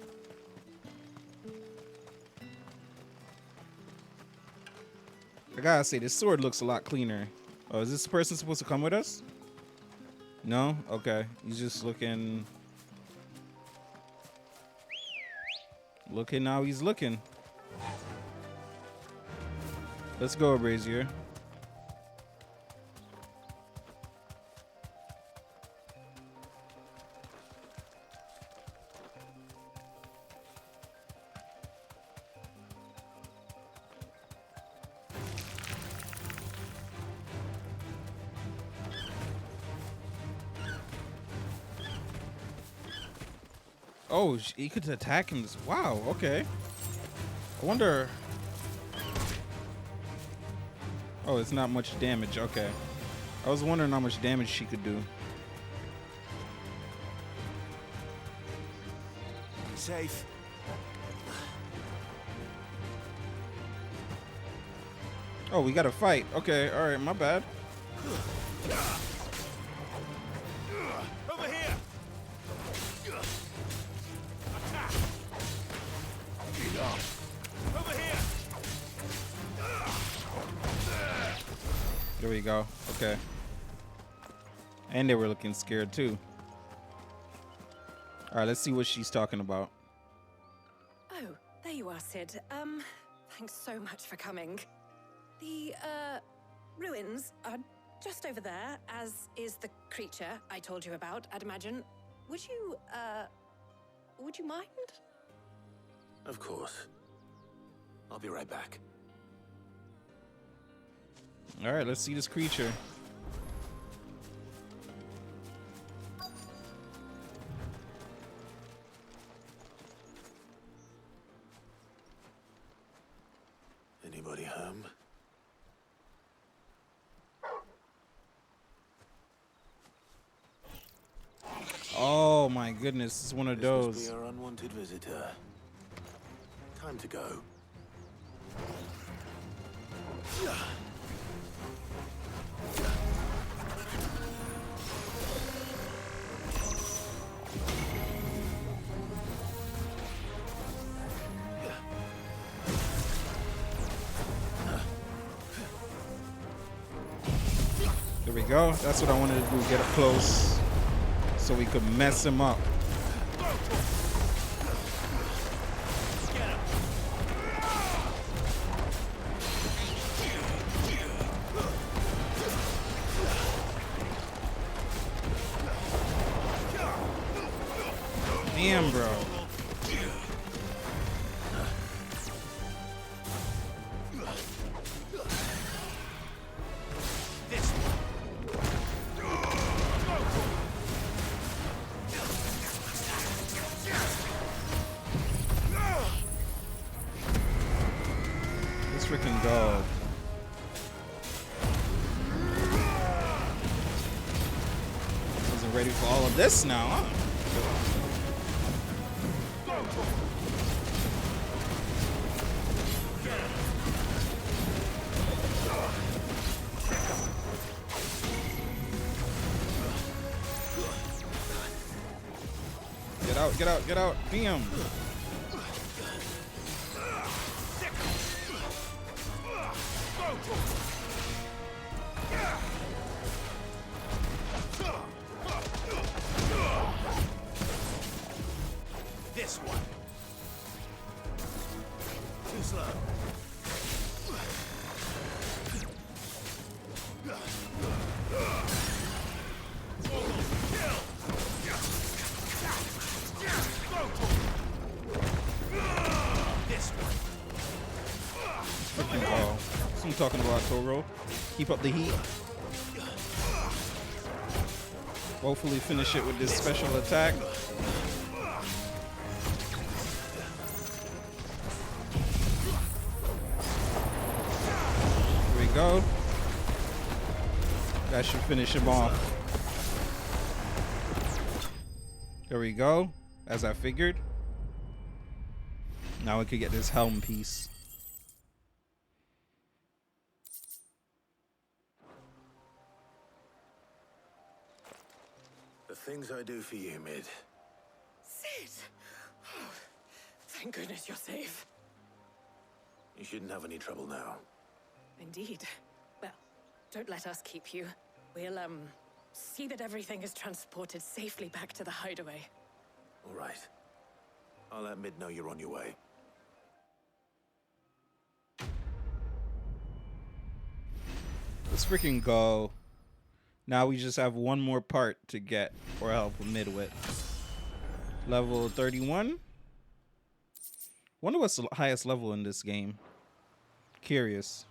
I gotta say, this sword looks a lot cleaner. Oh, is this person supposed to come with us? No? Okay. He's just looking. Looking how he's looking. Let's go, Brazier. Oh, he could attack him. Wow, okay. I wonder. Oh, it's not much damage. Okay. I was wondering how much damage she could do. Safe. Oh, we got to fight. Okay, all right, my bad. Over here. Attack. Over here. There we go. Okay. And they were looking scared too. All right, let's see what she's talking about. Oh, there you are, Sid. Thanks so much for coming. The, ruins are just over there, as is the creature I told you about, I'd imagine. Would you mind? Of course. I'll be right back. All right, let's see this creature. Anybody home? Oh my goodness, it's one of This must those. be our unwanted visitor. Time to go. There we go. That's what I wanted to do, get up close so we could mess him up. Damn, bro. This freaking dog. Wasn't ready for all of this now, huh? Get out, get out, get out. Damn. This one. Too slow. That's what I'm talking about, Toro. Keep up the heat. Hopefully finish it with this special attack. Here we go. That should finish him off. There we go. As I figured. Now we could get this helm piece. The things I do for you, Mid. Sid! Oh, thank goodness you're safe. You shouldn't have any trouble now. Indeed. Well, don't let us keep you. We'll, see that everything is transported safely back to the hideaway. All right. I'll let Mid know you're on your way. Let's freaking go. Now we just have one more part to get or help Mid with. Level 31. Wonder what's the highest level in this game. Curious.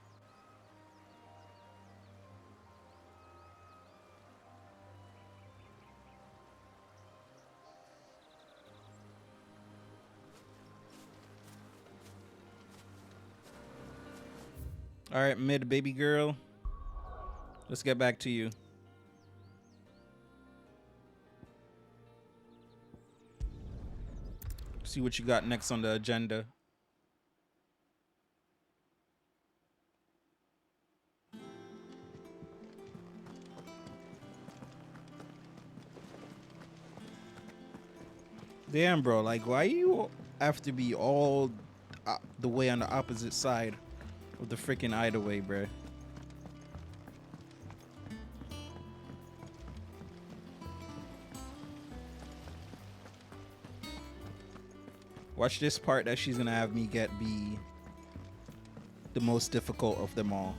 All right, Mid baby girl. Let's get back to you. See what you got next on the agenda. Damn, bro. Like, why you have to be all the way on the opposite side of the freaking hideaway, bro? Watch this part that she's gonna have me get be the most difficult of them all.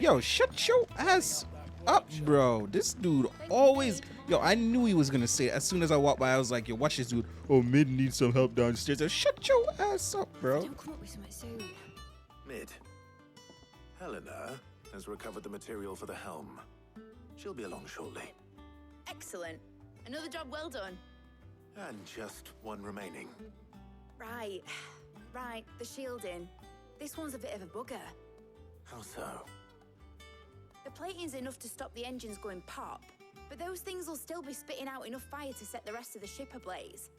Yo, shut your ass up, bro. This dude always... Yo, I knew he was gonna say it. As soon as I walked by, I was like, yo, watch this dude. Oh, Mid needs some help downstairs. Shut your ass up, bro. Don't come up with something soon. Mid. Helena has recovered the material for the helm. She'll be along shortly. Excellent. Another job well done. And just one remaining. Right. Right, the shielding. This one's a bit of a bugger. How so? The plating's enough to stop the engines going pop, but those things will still be spitting out enough fire to set the rest of the ship ablaze.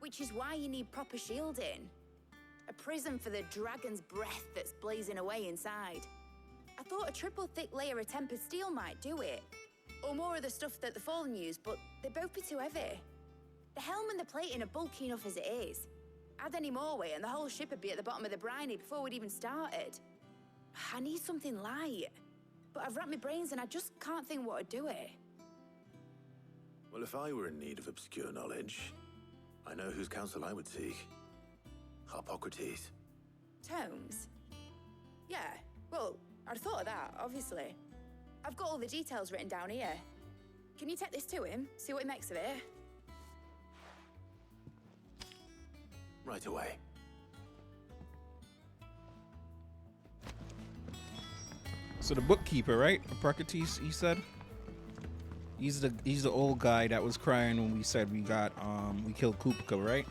Which is why you need proper shielding. A prison for the dragon's breath that's blazing away inside. I thought a triple thick layer of tempered steel might do it. Or more of the stuff that the Fallen use, but they'd both be too heavy. The helm and the plating are bulky enough as it is. Add any more weight and the whole ship would be at the bottom of the briny before we'd even started. I need something light. But I've racked my brains and I just can't think what would do it. Well, if I were in need of obscure knowledge, I know whose counsel I would seek. Harpocrates. Tomes? Yeah, well, I'd thought of that, obviously. I've got all the details written down here. Can you take this to him, see what he makes of it? Right away. So the bookkeeper, right? Harpocrates, he said. He's the old guy that was crying when we said we killed Kupka, right?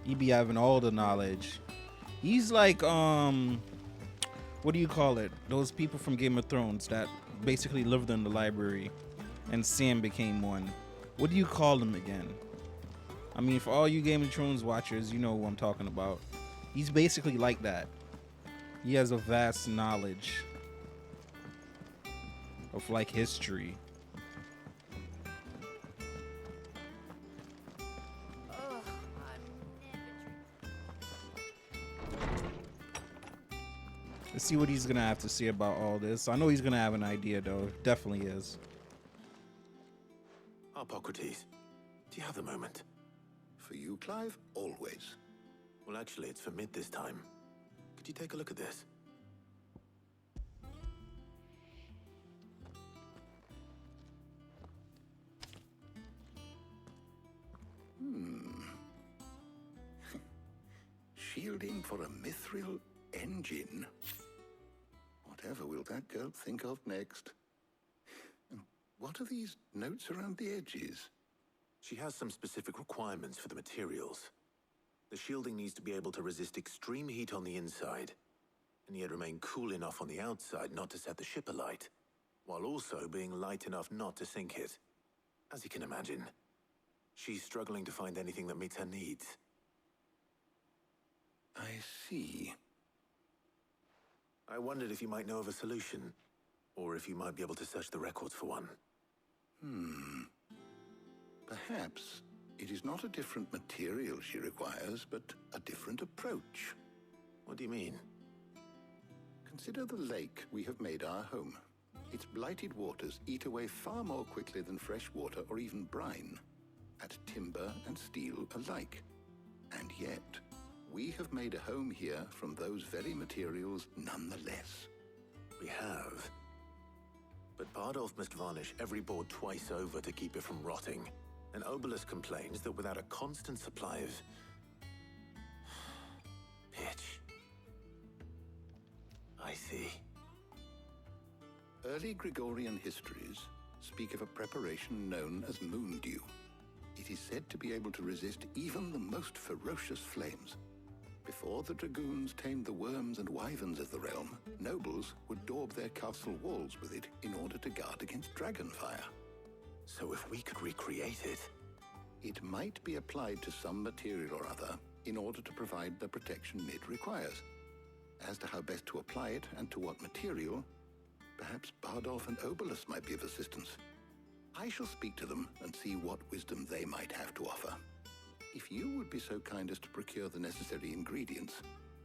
He be having all the knowledge. He's like what do you call it? Those people from Game of Thrones that basically lived in the library, and Sam became one. What do you call him again? I mean, for all you Game of Thrones watchers, you know who I'm talking about. He's basically like that. He has a vast knowledge of like history. Let's see what he's gonna have to say about all this. I know he's gonna have an idea, though. Definitely is. Hippocrates, do you have a moment? For you, Clive, always. Well, actually, it's for mid this time. Could you take a look at this? Shielding for a mithril engine. Whatever will that girl think of next? And what are these notes around the edges? She has some specific requirements for the materials. The shielding needs to be able to resist extreme heat on the inside, and yet remain cool enough on the outside not to set the ship alight, while also being light enough not to sink it. As you can imagine, she's struggling to find anything that meets her needs. I see. I wondered if you might know of a solution, or if you might be able to search the records for one. Perhaps it is not a different material she requires, but a different approach. What do you mean? Consider the lake we have made our home. Its blighted waters eat away far more quickly than fresh water or even brine, at timber and steel alike. And yet, we have made a home here from those very materials nonetheless. We have. But Bardolph must varnish every board twice over to keep it from rotting. And Obelus complains that without a constant supply of pitch. I see. Early Gregorian histories speak of a preparation known as moon dew. It is said to be able to resist even the most ferocious flames. Before the dragoons tamed the worms and wyverns of the realm, nobles would daub their castle walls with it in order to guard against dragonfire. So if we could recreate it... It might be applied to some material or other in order to provide the protection it requires. As to how best to apply it and to what material, perhaps Bardolph and Obelus might be of assistance. I shall speak to them and see what wisdom they might have to offer. If you would be so kind as to procure the necessary ingredients,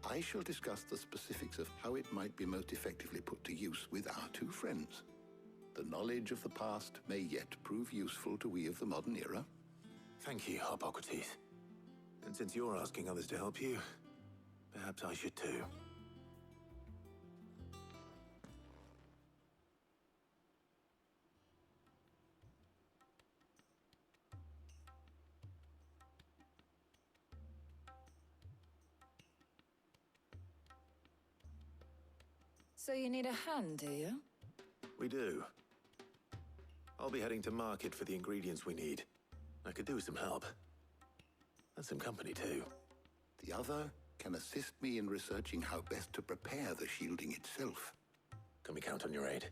I shall discuss the specifics of how it might be most effectively put to use with our two friends. The knowledge of the past may yet prove useful to we of the modern era. Thank you, Hippocrates. And since you're asking others to help you, perhaps I should too. So you need a hand, do you? We do. I'll be heading to market for the ingredients we need. I could do with some help. And some company, too. The other can assist me in researching how best to prepare the shielding itself. Can we count on your aid?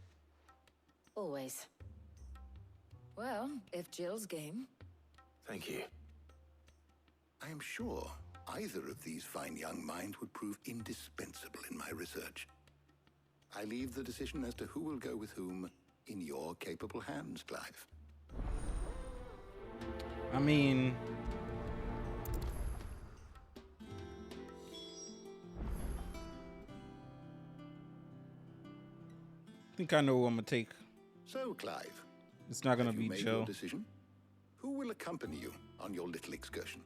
Always. Well, if Jill's game. Thank you. I am sure either of these fine young minds would prove indispensable in my research. I leave the decision as to who will go with whom in your capable hands, Clive. I mean, I think I know who I'm gonna take. So, Clive, It's not gonna have you be made Joe. your decision? Who will accompany you on your little excursion?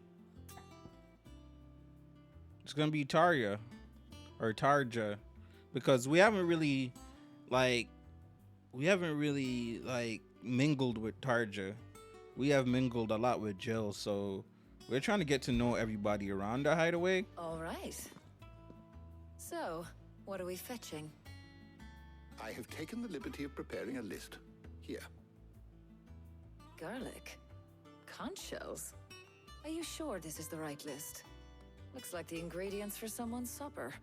It's gonna be Tarja or Tarja, because we haven't really mingled with Tarja. We have mingled a lot with Jill, so we're trying to get to know everybody around the hideaway. All right. So, what are we fetching? I have taken the liberty of preparing a list. Here. Garlic. Conch shells. Are you sure this is the right list? Looks like the ingredients for someone's supper.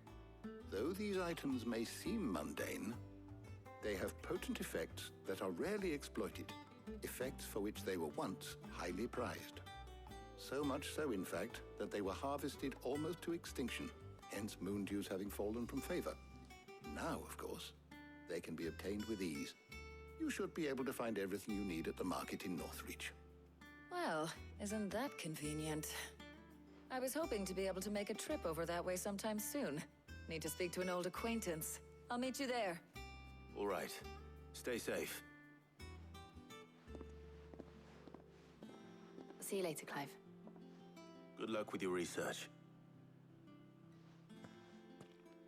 Though these items may seem mundane, they have potent effects that are rarely exploited. effects for which they were once highly prized. So much so, in fact, that they were harvested almost to extinction, hence moon dews having fallen from favor. Now, of course, they can be obtained with ease. You should be able to find everything you need at the market in Northreach. Well, isn't that convenient? I was hoping to be able to make a trip over that way sometime soon. Need to speak to an old acquaintance. I'll meet you there. All right. Stay safe. See you later, Clive. Good luck with your research.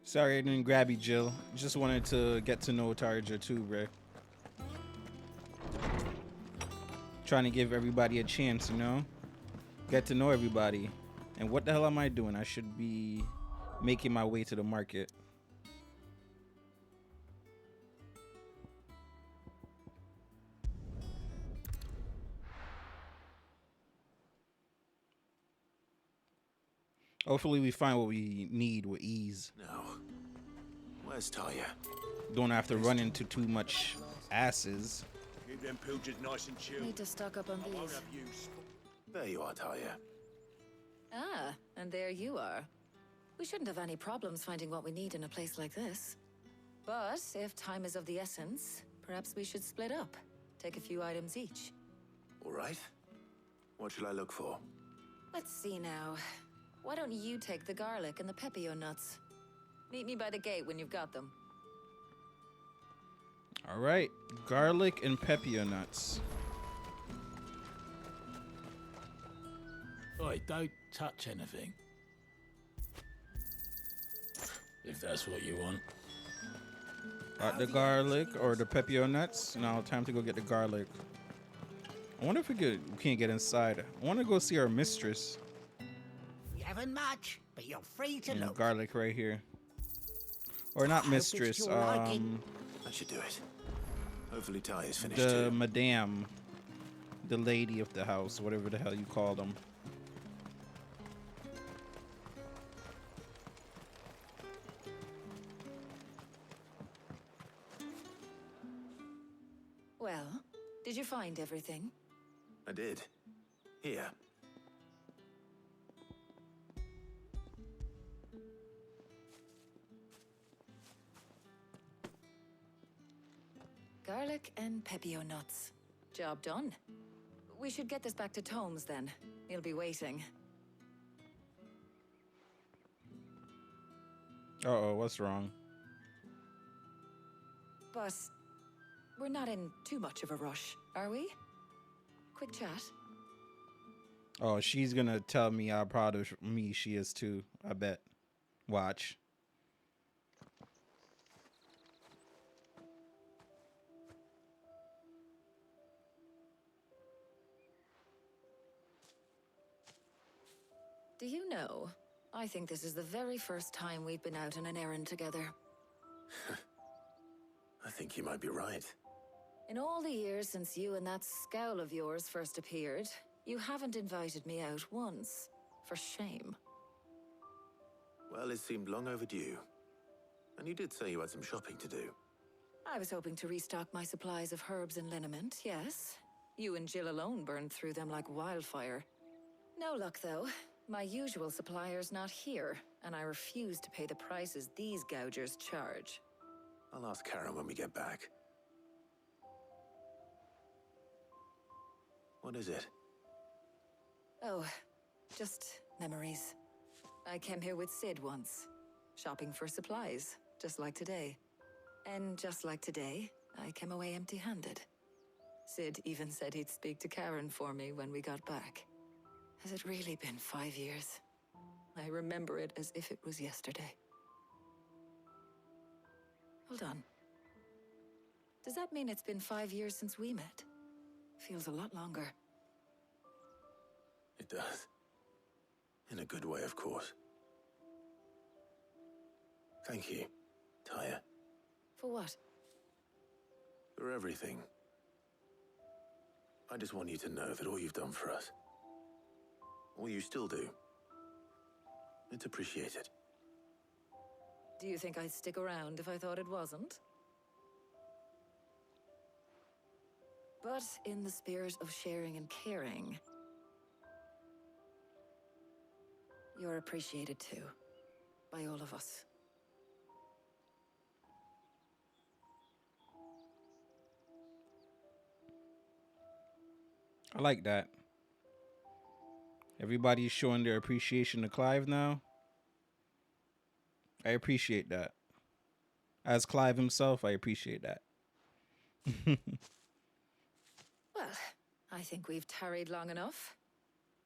Sorry I didn't grab you, Jill. Just wanted to get to know Tarja too, bro. Trying to give everybody a chance, you know? Get to know everybody. And what the hell am I doing? I should be making my way to the market. Hopefully we find what we need with ease. No. Where's Talia? Don't have to run into too much asses. Keep them pilgers nice and chill. Need to stock up on I won't these. have use. There you are, Talia. Ah, and there you are. We shouldn't have any problems finding what we need in a place like this. But if time is of the essence, perhaps we should split up. Take a few items each. All right. What shall I look for? Let's see now. Why don't you take the garlic and the pepio nuts? Meet me by the gate when you've got them. All right, garlic and pepio nuts. Oi, don't touch anything. If that's what you want. The garlic or the pepio nuts. Now, time to go get the garlic. I wonder if we can't get inside. I want to go see our mistress. You haven't much, but you're free to And look. garlic right here. Or not I hope it's mistress. your liking. That should do it. Hopefully Talia's finished The too. madame. The lady of the house. Whatever the hell you call them. Well, did you find everything? I did. Here. Garlic and pepio nuts. Job done. We should get this back to Tomes then. He'll be waiting. Uh-oh, what's wrong? But we're not in too much of a rush, are we? Quick chat. Oh, she's gonna tell me how proud of me she is too. I bet. Watch. Do you know, I think this is the very first time we've been out on an errand together. I think you might be right. In all the years since you and that scowl of yours first appeared, you haven't invited me out once. For shame. Well, it seemed long overdue. And you did say you had some shopping to do. I was hoping to restock my supplies of herbs and liniment, yes. You and Jill alone burned through them like wildfire. No luck, though. My usual supplier's not here, and I refuse to pay the prices these gougers charge. I'll ask Karen when we get back. What is it? Oh, just memories. I came here with Sid once, shopping for supplies, just like today. And just like today, I came away empty-handed. Sid even said he'd speak to Karen for me when we got back. Has it really been 5 years? I remember it as if it was yesterday. Hold on. Does that mean it's been 5 years since we met? Feels a lot longer. It does. In a good way, of course. Thank you, Taya, For what? for everything. I just want you to know that all you've done for us, all you still do, it's appreciated. Do you think I'd stick around if I thought it wasn't? But in the spirit of sharing and caring, you're appreciated too, by all of us. I like that. Everybody's showing their appreciation to Clive now. I appreciate that. As Clive himself, I appreciate that. Well, I think we've tarried long enough.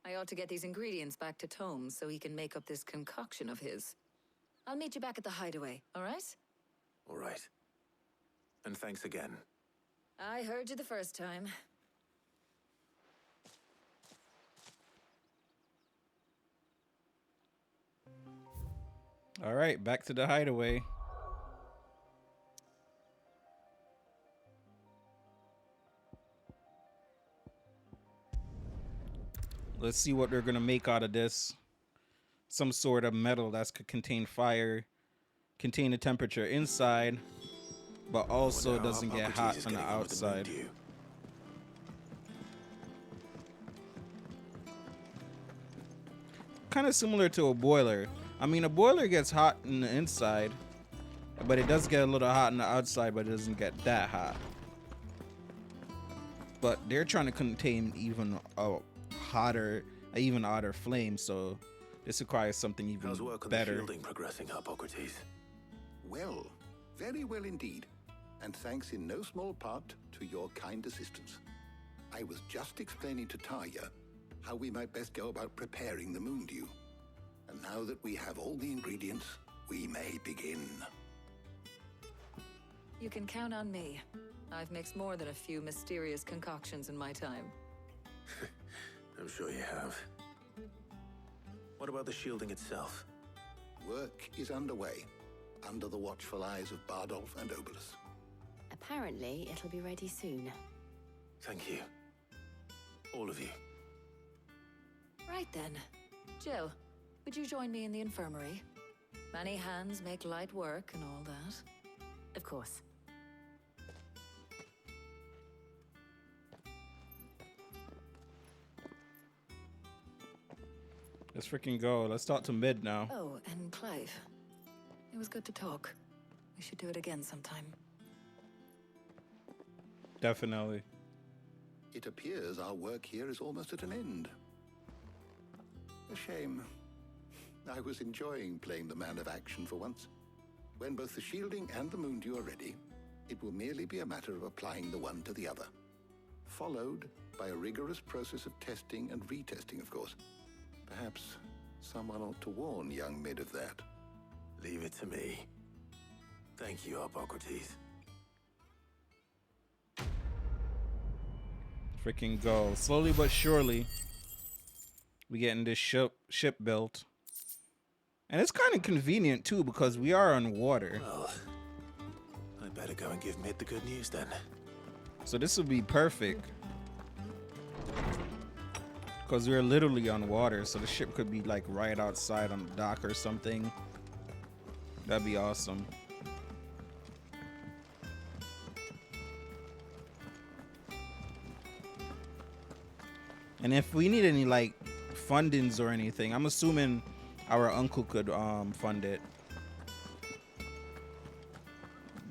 I ought to get these ingredients back to Tomes so he can make up this concoction of his. I'll meet you back at the hideaway, all right? All right. And thanks again. I heard you the first time. All right, back to the hideaway. Let's see what they're gonna make out of this. Some sort of metal that could contain fire, contain a temperature inside, but also doesn't get hot on the outside. Kind of similar to a boiler. I mean, a boiler gets hot in the inside, but it does get a little hot on the outside, but it doesn't get that hot. But they're trying to contain even hotter flame, so this requires something even How's work on better. the shielding progressing, Hippocrates? Well, very well indeed. And thanks in no small part to your kind assistance. I was just explaining to Tarja how we might best go about preparing the moon dew. And now that we have all the ingredients, we may begin. You can count on me. I've mixed more than a few mysterious concoctions in my time. I'm sure you have. What about the shielding itself? Work is underway, under the watchful eyes of Bardolph and Obolus. Apparently, it'll be ready soon. Thank you. All of you. Right then. Jill, would you join me in the infirmary? Many hands make light work and all that. Of course. Let's freaking go. Let's start to mid now. Oh, and Clive. It was good to talk. We should do it again sometime. Definitely. It appears our work here is almost at an end. A shame. I was enjoying playing the man of action for once. When both the shielding and the moon dew are ready, it will merely be a matter of applying the one to the other. Followed by a rigorous process of testing and retesting, of course. Perhaps someone ought to warn young Mid of that. Leave it to me. Thank you, Hippocrates. Freaking go. Slowly but surely, we getting this ship built. And it's kind of convenient, too, because we are on water. Well, I better go and give Mid the good news, then. So this would be perfect. Because we're literally on water, so the ship could be, like, right outside on the dock or something. That'd be awesome. And if we need any, like, fundings or anything, I'm assuming our uncle could fund it.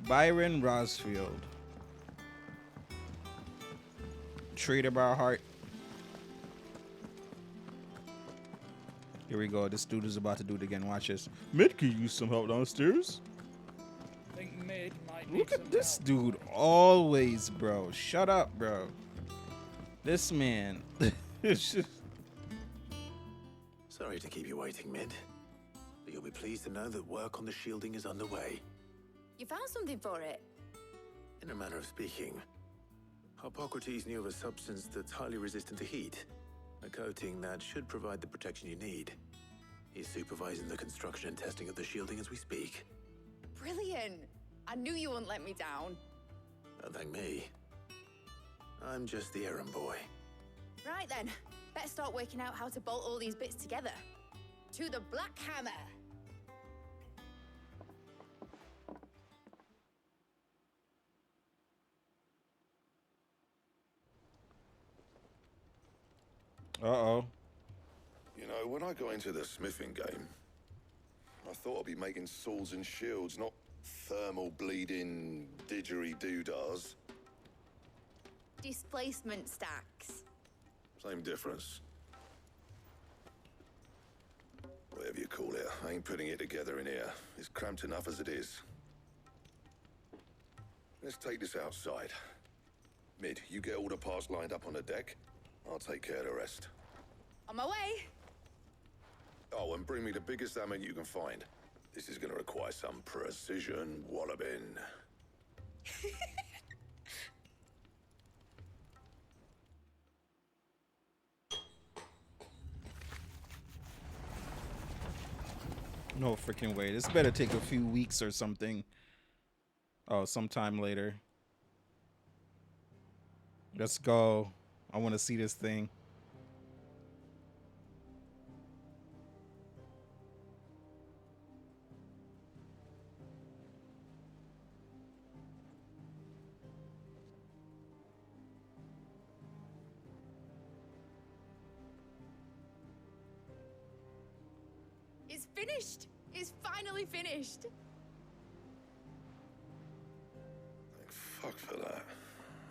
Byron Rosfield. Trader by heart. Here we go. This dude is about to do it again. Watch this. Mid could use some help downstairs. Think Mid might Look at this dude. Always, bro. Shut up, bro. This man. It's just... Sorry to keep you waiting, Mid. But you'll be pleased to know that work on the shielding is underway. You found something for it? In a manner of speaking, Hippocrates knew of a substance that's highly resistant to heat. A coating that should provide the protection you need. He's supervising the construction and testing of the shielding as we speak. Brilliant! I knew you wouldn't let me down. Don't thank me. I'm just the errand boy. Right then, better start working out how to bolt all these bits together. To the Black Hammer! Uh-oh. You know, when I got into the smithing game, I thought I'd be making swords and shields, not thermal bleeding didgeridoo-dahs. Displacement stacks. Same difference. Whatever you call it, I ain't putting it together in here. It's cramped enough as it is. Let's take this outside. Mid, you get all the parts lined up on the deck. I'll take care of the rest. On my way. Oh, and bring me the biggest hammer you can find. This is gonna require some precision walloping. No freaking way. This better take a few weeks or something. Oh, sometime later. Let's go. I want to see this thing. It's finished. It's finally finished. Thank fuck for that.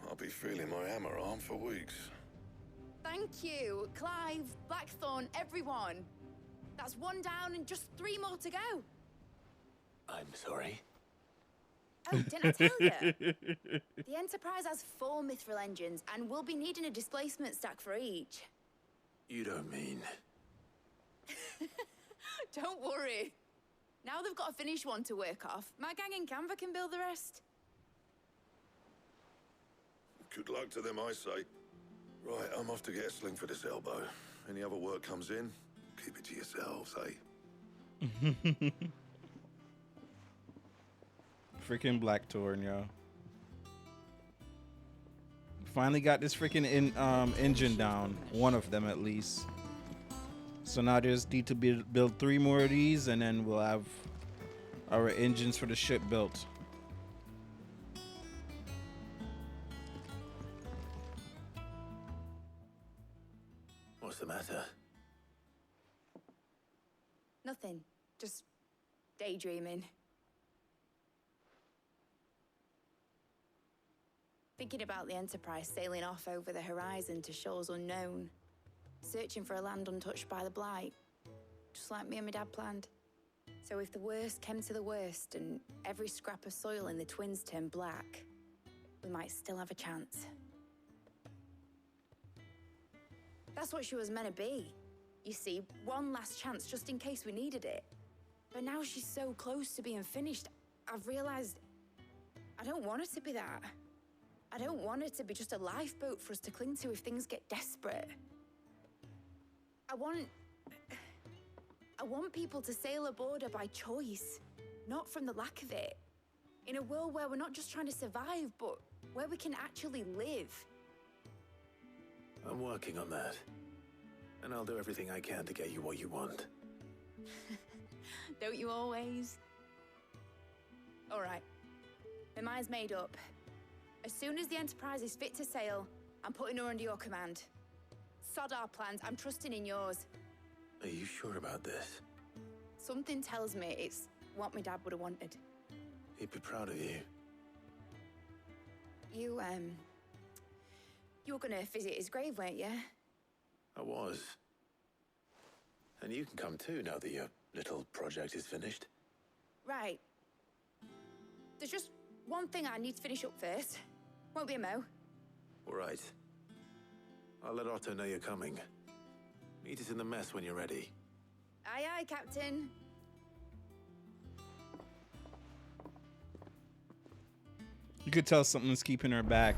I'll be feeling my hammer arm for weeks. Thank you, Clive, Blackthorn, everyone. That's one down and just 3 more to go. I'm sorry. Oh, didn't I tell you? The Enterprise has 4 mithril engines, and we'll be needing a displacement stack for each. You don't mean... Don't worry. Now they've got a finished one to work off. My gang in Canva can build the rest. Good luck to them, I say. Right, I'm off to get a sling for this elbow. Any other work comes in, keep it to yourselves, eh? Freaking Blackthorn, yo. Finally got this freaking engine down. One of them at least. So now just need to build 3 more of these, and then we'll have our engines for the ship built. What's the matter? Nothing. Just daydreaming. Thinking about the Enterprise sailing off over the horizon to shores unknown. Searching for a land untouched by the Blight. Just like me and my dad planned. So if the worst came to the worst and every scrap of soil in the Twins turned black, we might still have a chance. That's what she was meant to be. You see, one last chance just in case we needed it. But now she's so close to being finished, I've realized I don't want it to be that. I don't want it to be just a lifeboat for us to cling to if things get desperate. I want people to sail aboard her by choice, not from the lack of it. In a world where we're not just trying to survive, but where we can actually live. I'm working on that. And I'll do everything I can to get you what you want. Don't you always? All right. My mind's made up. As soon as the Enterprise is fit to sail, I'm putting her under your command. Sod our plans, I'm trusting in yours. Are you sure about this? Something tells me it's what my dad would have wanted. He'd be proud of you. You were gonna visit his grave, weren't you? I was. And you can come too now that your little project is finished. Right. There's just one thing I need to finish up first. Won't be a mo. All right. I'll let Otto know you're coming. Meet us in the mess when you're ready. Aye, aye, Captain. You could tell something's keeping her back.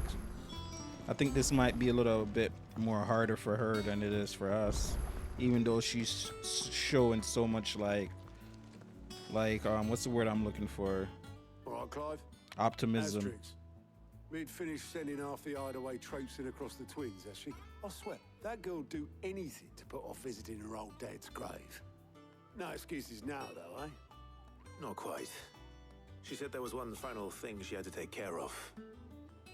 I think this might be a little bit more harder for her than it is for us. Even though she's showing so much like what's the word I'm looking for? All right, Clive. Optimism. Asterix. We'd finished sending half the hideaway traipsing across the Twins, has she? I swear, that girl'd do anything to put off visiting her old dad's grave. No excuses now, though, eh? Not quite. She said there was one final thing she had to take care of.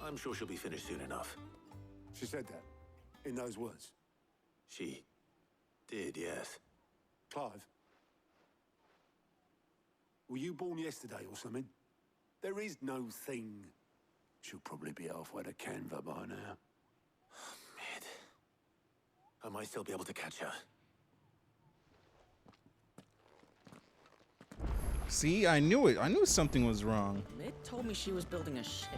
I'm sure she'll be finished soon enough. She said that, in those words. She did, yes. Clive? Were you born yesterday or something? There is no thing. She'll probably be halfway to Canva by now. Mid. I might still be able to catch her. See, I knew it. I knew something was wrong. Mid told me she was building a ship.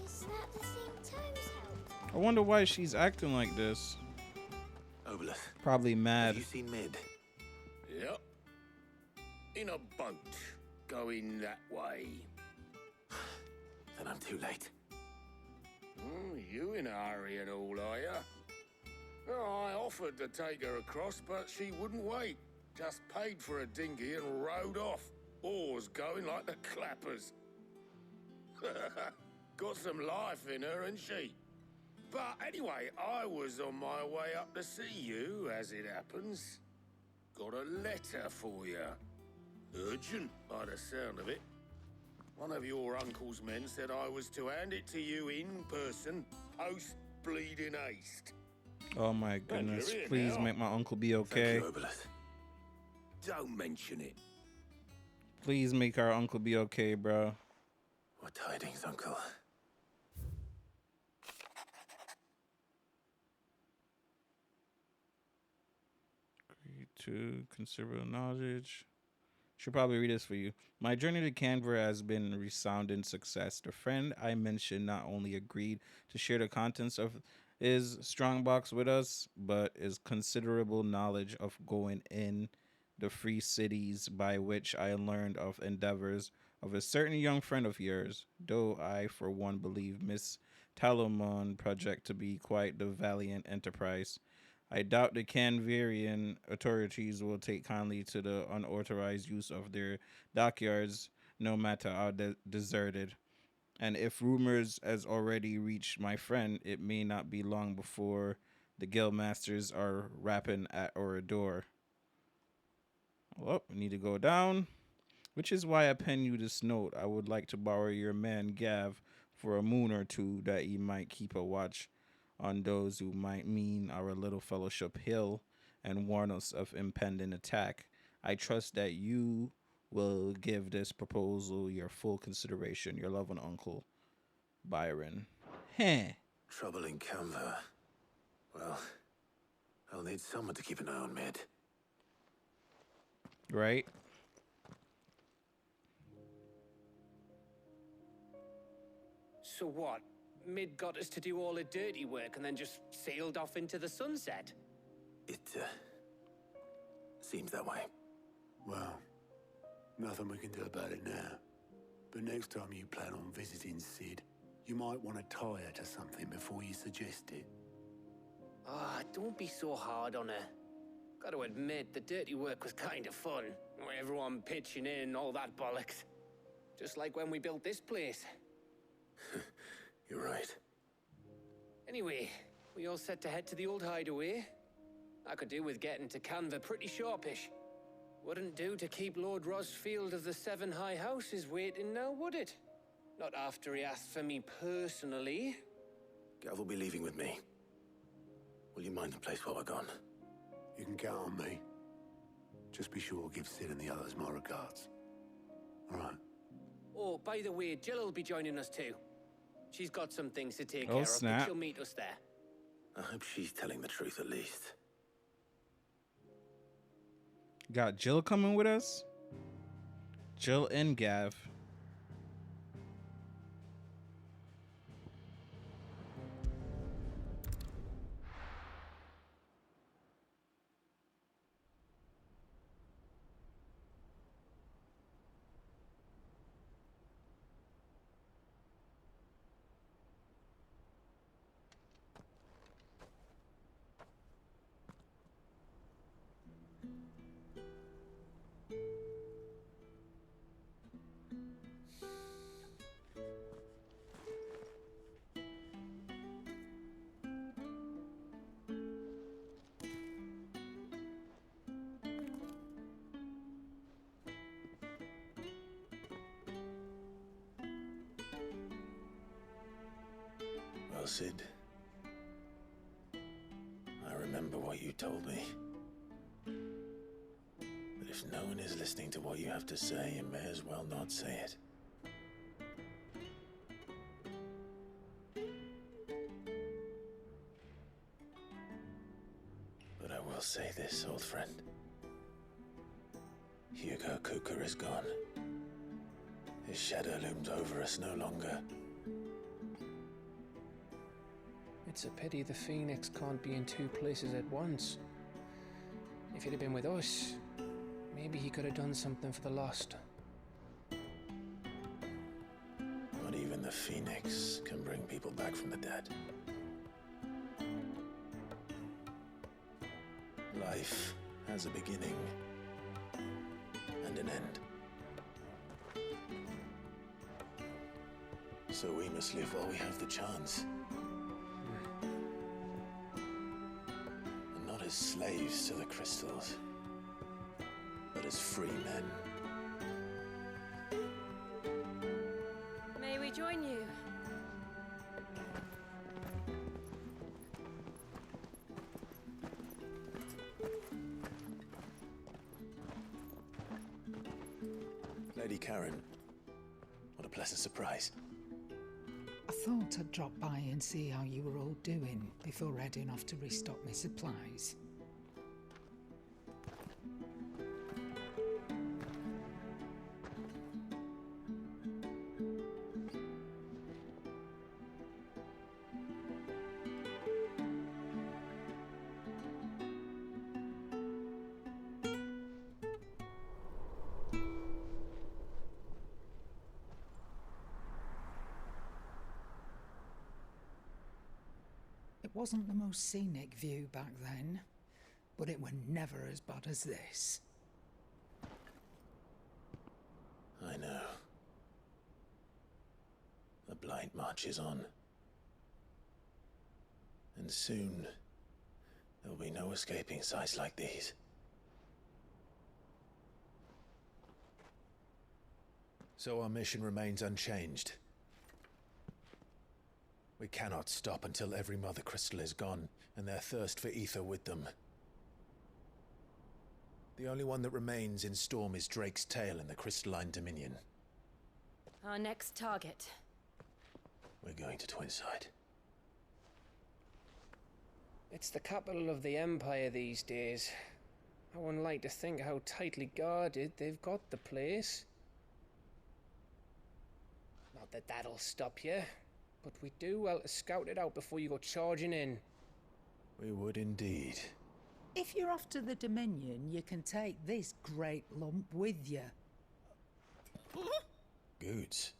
Is that the same times help? I wonder why she's acting like this. Obelith. Probably mad. Have you seen Mid? Yep. In a boat. Going that way. Then I'm too late. You in a hurry and all, are ya? Oh, I offered to take her across, but she wouldn't wait. Just paid for a dinghy and rowed off. Oars going like the clappers. Got some life in her, ain't she? But anyway, I was on my way up to see you, as it happens. Got a letter for you. Urgent, by the sound of it. One of your uncle's men said I was to hand it to you in person, post-bleeding haste. Oh my goodness. you're here Please now. make my uncle be okay. Thank you, Obelith. Don't mention it. Please make our uncle be okay, bro. What tidings, Uncle? Agreed to considerable knowledge. Should probably read this for you. My journey to Canberra has been a resounding success. The friend I mentioned not only agreed to share the contents of his strongbox with us, but his considerable knowledge of going in the free cities, by which I learned of endeavors of a certain young friend of yours, though I for one believe Miss Talomon project to be quite the valiant enterprise. I doubt the Canverian authorities will take kindly to the unauthorized use of their dockyards, no matter how deserted. And if rumors has already reached my friend, it may not be long before the guildmasters are rapping at our door. Well, we need to go down, which is why I pen you this note. I would like to borrow your man Gav for a moon or two, that he might keep a watch on those who might mean our little fellowship hill and warn us of impending attack. I trust that you will give this proposal your full consideration. Your loving uncle, Byron. Heh. Trouble in Canva. Well, I'll need someone to keep an eye on Mid. Right? So what? Mid got us to do all the dirty work and then just sailed off into the sunset? It, seems that way. Well, nothing we can do about it now. But next time you plan on visiting Sid, you might want to tie her to something before you suggest it. Ah, don't be so hard on her. Gotta admit, the dirty work was kind of fun. Everyone pitching in, all that bollocks. Just like when we built this place. You're right. Anyway, we all set to head to the old hideaway. I could do with getting to Canva pretty sharpish. Wouldn't do to keep Lord Rosfield of the Seven High Houses waiting now, would it? Not after he asked for me personally. Gav will be leaving with me. Will you mind the place while we're gone? You can count on me. Just be sure to give Sid and the others my regards. All right. Oh, by the way, Jill will be joining us too. She's got some things to take Oh, care of, snap. but she'll meet us there. I hope she's telling the truth at least. Got Jill coming with us? Jill and Gav. Well, Sid, remember what you told me. But if no one is listening to what you have to say, you may as well not say it. But I will say this, old friend. Hugo Kuka is gone. His shadow looms over us no longer. It's a pity the Phoenix can't be in two places at once. If he'd have been with us, maybe he could have done something for the lost. Not even the Phoenix can bring people back from the dead. Life has a beginning and an end. So we must live while we have the chance. And not as slaves to the crystals, but as free men. May we join you? Lady Karen, what a pleasant surprise. I thought I'd drop by and see how you were all doing before heading off to restock my supplies. It wasn't the most scenic view back then, but it were never as bad as this. I know. The Blight marches on. And soon, there'll be no escaping sights like these. So our mission remains unchanged. We cannot stop until every Mother Crystal is gone, and their thirst for ether with them. The only one that remains in Storm is Drake's Tail in the Crystalline Dominion. Our next target. We're going to Twinside. It's the capital of the Empire these days. I wouldn't like to think how tightly guarded they've got the place. Not that that'll stop you, but we do well to scout it out before you go charging in. We would indeed. If you're off to the Dominion, you can take this great lump with you. Goods.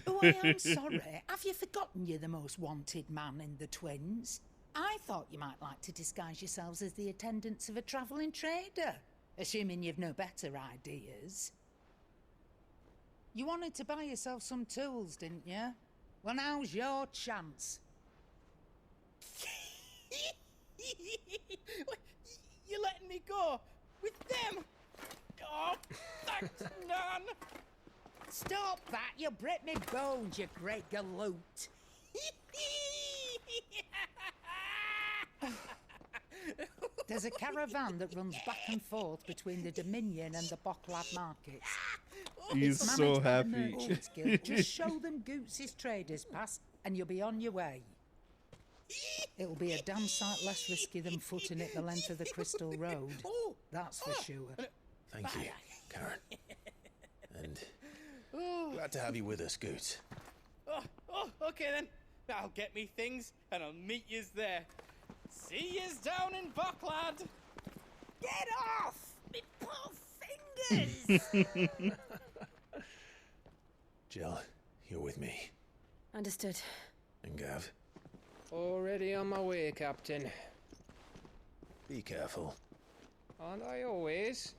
Oh, I am sorry. Have you forgotten you're the most wanted man in the Twins? I thought you might like to disguise yourselves as the attendants of a travelling trader, assuming you've no better ideas. You wanted to buy yourself some tools, didn't you? Well, now's your chance. You're letting me go with them? Oh, thanks, Nan. Stop that! You'll break me bones, you great galoot. There's a caravan that runs back and forth between the Dominion and the Bocklad markets. He's It's so managed by the happy. Merchants Guild. Just show them Goots' traders pass and you'll be on your way. It'll be a damn sight less risky than footing it the length of the Crystal Road. That's for sure. Thank you, Karen. And glad to have you with us, Goots. Oh, okay then. I'll get me things and I'll meet yous there. See yous down in Bocklad. Get off! Me poor fingers! Jill, you're with me. Understood. And Gav, Already on my way, Captain. be careful. Aren't I always?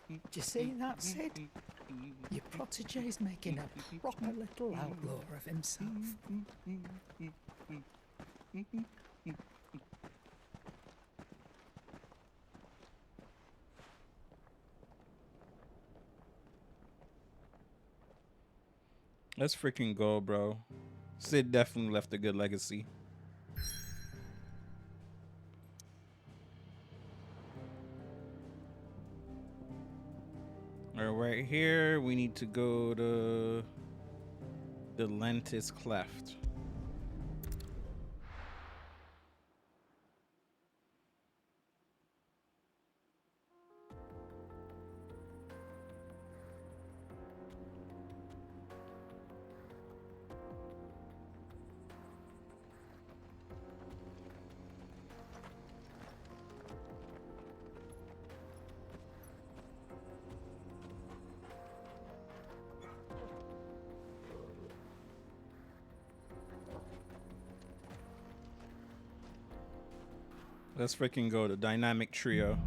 Do you see that, Sid? Your protege's making a proper little outlaw of himself. Let's freaking go, bro. Sid definitely left a good legacy. All right, here we need to go to the Lentis Cleft. Let's freaking go to Dynamic Trio.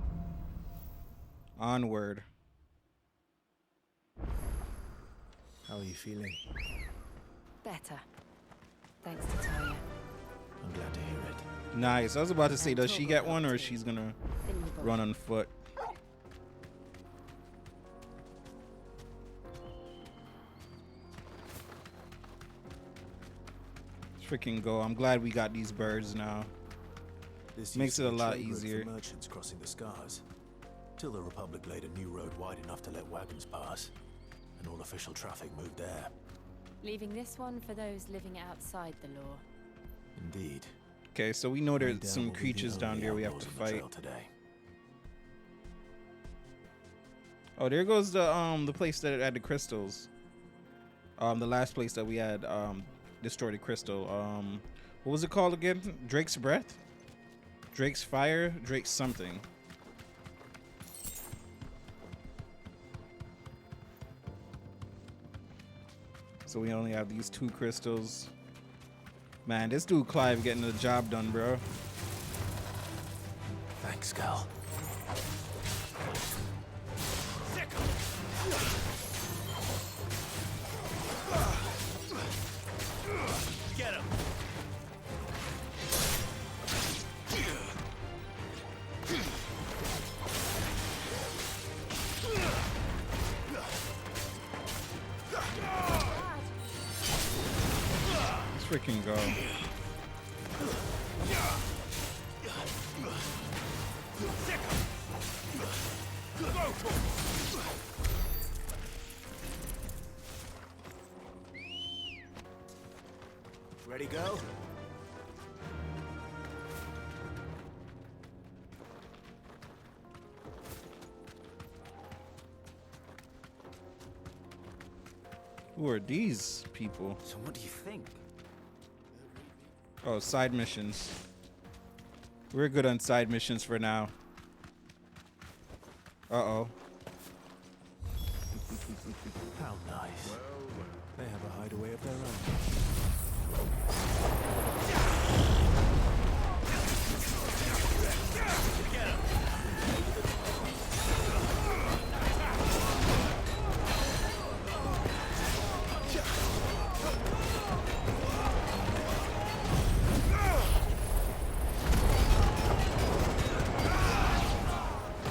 Onward. How are you feeling? Better. Thanks to Talia. I'm glad to hear it. Nice. I was about to say, does she get one or she's gonna run on foot? Let's freaking go. I'm glad we got these birds now. This makes used it to a be lot trade route easier. for merchants crossing the scars, till the Republic laid a new road wide enough to let wagons pass, and all official traffic moved there. Leaving this one for those living outside the law. Indeed. Okay, so we know there's Mayday some will be the creatures down only there we have to outlaws on the fight. trail today. Oh, there goes the place that had the crystals. The last place that we had destroyed the crystal. What was it called again? Drake's Breath? Drake's Fire? Drake's something. So we only have these 2 crystals. Man, this dude Clive getting the job done, bro. Thanks, Cal. Get him! Let's freaking go. Ready, go? Who are these people? So what do you think? Oh, side missions. We're good on side missions for now. Uh-oh. How nice. They have a hideaway of their own.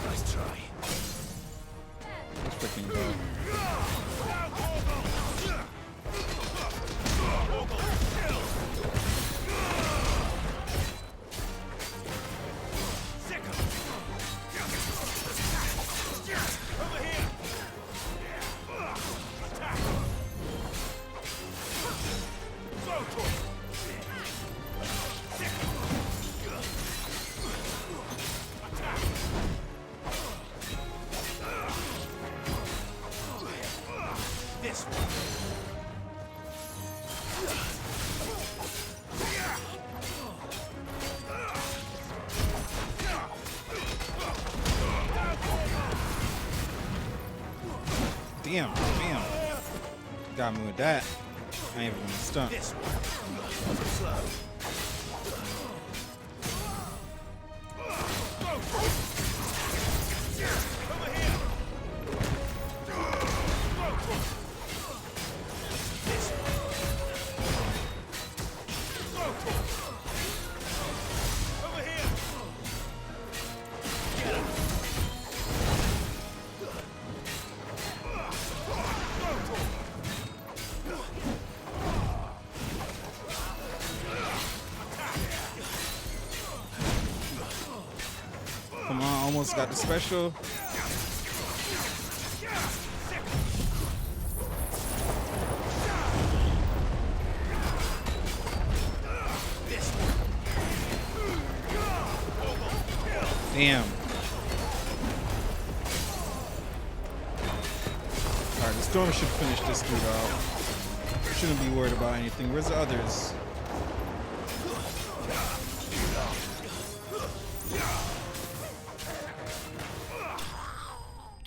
Nice try. Let's freaking go. This one. Damn. Got me with that. I ain't even gonna stunt. This one. Slow. Over here. This one. Over here. Get him. Come on, almost got the special. Damn. Alright, the storm should finish this dude off. Shouldn't be worried about anything. Where's the others?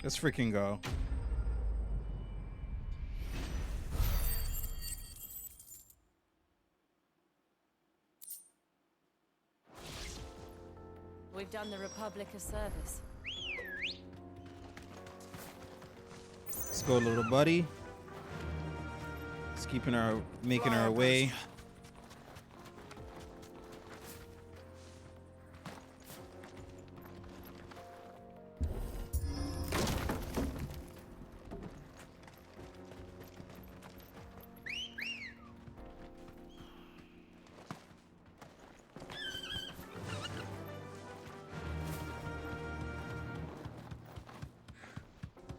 Let's freaking go. We've done the Republic a service. Let's go, little buddy. Let's making our way.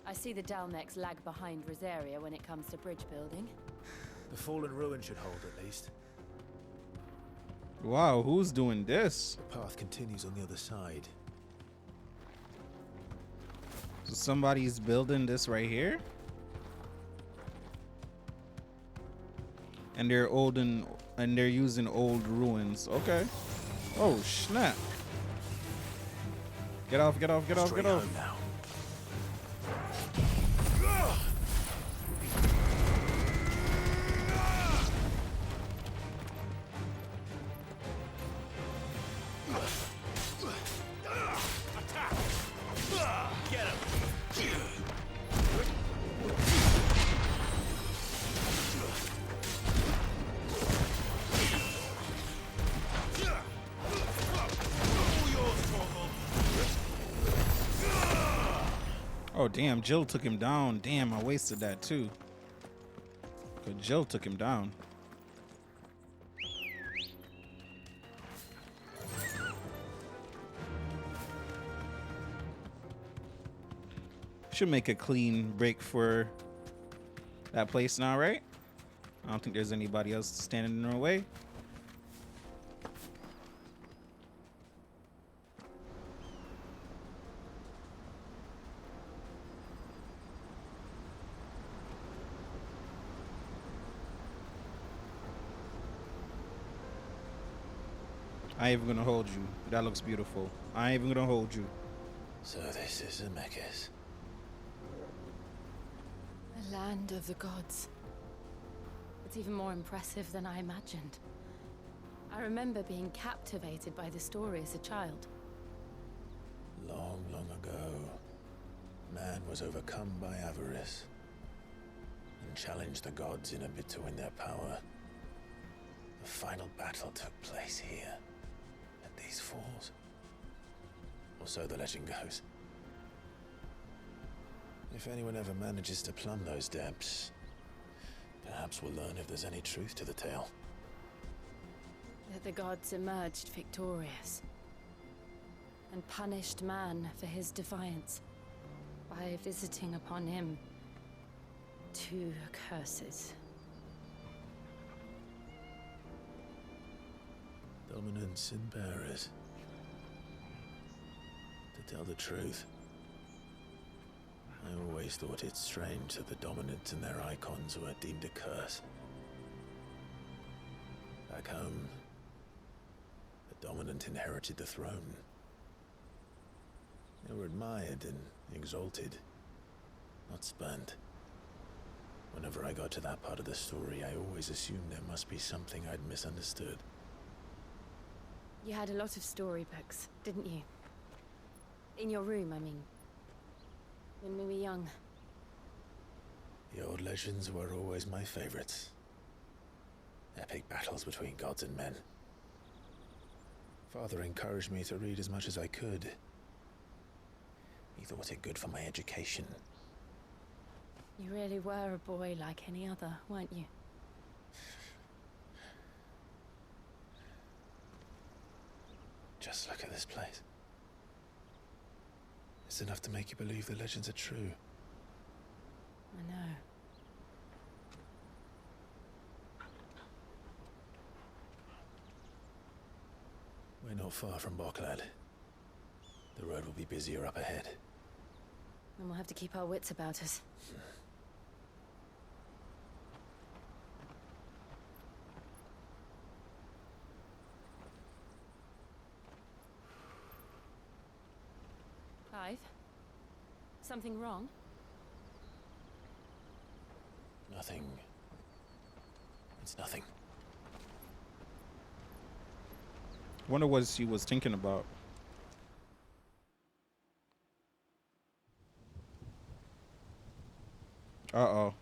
I see the Dalmex lag behind Rosaria when it comes to bridge building. The fallen ruin should hold at least. Wow, who's doing this? The path continues on the other side. So somebody's building this right here? And they're they're using old ruins. Okay. Oh snap. Get off, get off, get off, get off. Now. Oh damn, Jill took him down. Damn, I wasted that too. But Jill took him down. Should make a clean break for that place now, right? I don't think there's anybody else standing in our way. I ain't even gonna hold you. That looks beautiful. I ain't even gonna hold you. So this is Zemeckis. The land of the gods. It's even more impressive than I imagined. I remember being captivated by the story as a child. Long, long ago, man was overcome by avarice and challenged the gods in a bid to win their power. The final battle took place here, at these falls. Or so the legend goes. If anyone ever manages to plumb those depths, perhaps we'll learn if there's any truth to the tale. That the gods emerged victorious and punished man for his defiance by visiting upon him 2 curses. Dominants and bearers. To tell the truth, I always thought it strange that the dominants and their icons were deemed a curse. Back home, the dominant inherited the throne. They were admired and exalted, not spurned. Whenever I got to that part of the story, I always assumed there must be something I'd misunderstood. You had a lot of storybooks, didn't you? In your room, I mean. When we were young. The old legends were always my favorites. Epic battles between gods and men. Father encouraged me to read as much as I could. He thought it good for my education. You really were a boy like any other, weren't you? Just look at this place. It's enough to make you believe the legends are true. I know. We're not far from Boklad. The road will be busier up ahead. And we'll have to keep our wits about us. Clive? Something wrong? Nothing. It's nothing. Wonder what she was thinking about. Uh-oh.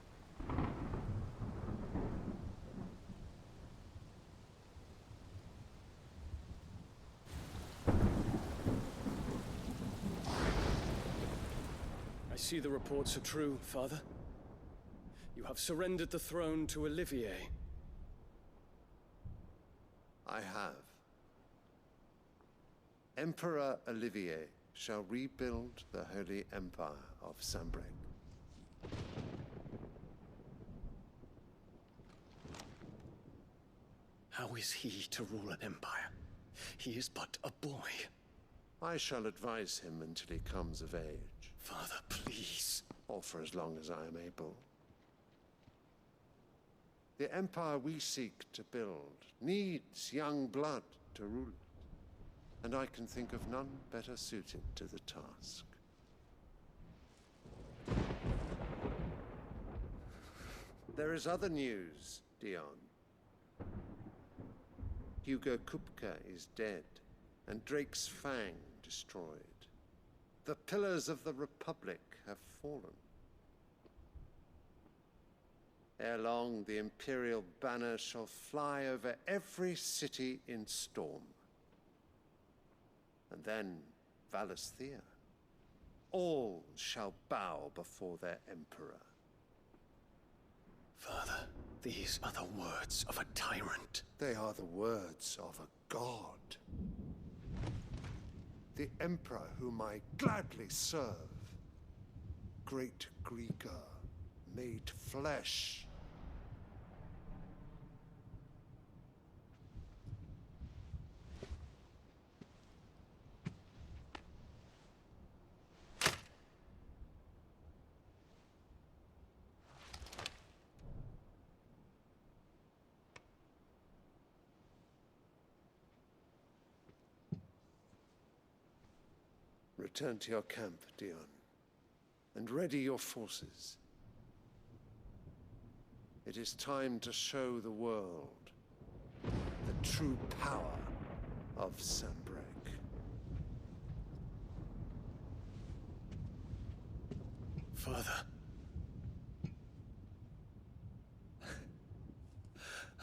I see the reports are true, Father. You have surrendered the throne to Olivier. I have. Emperor Olivier shall rebuild the Holy Empire of Sanbreque. How is he to rule an empire? He is but a boy. I shall advise him until he comes of age. Father, please. Or for as long as I am able. The empire we seek to build needs young blood to rule it, and I can think of none better suited to the task. There is other news, Dion. Hugo Kupka is dead, and Drake's Fang destroyed. The pillars of the Republic have fallen. Ere long, the Imperial banner shall fly over every city in Storm. And then Valisthea. All shall bow before their Emperor. Father, these are the words of a tyrant. They are the words of a god. The Emperor whom I gladly serve. Great Greeker, made flesh. Return to your camp, Dion, and ready your forces. It is time to show the world the true power of Sanbreque. Father.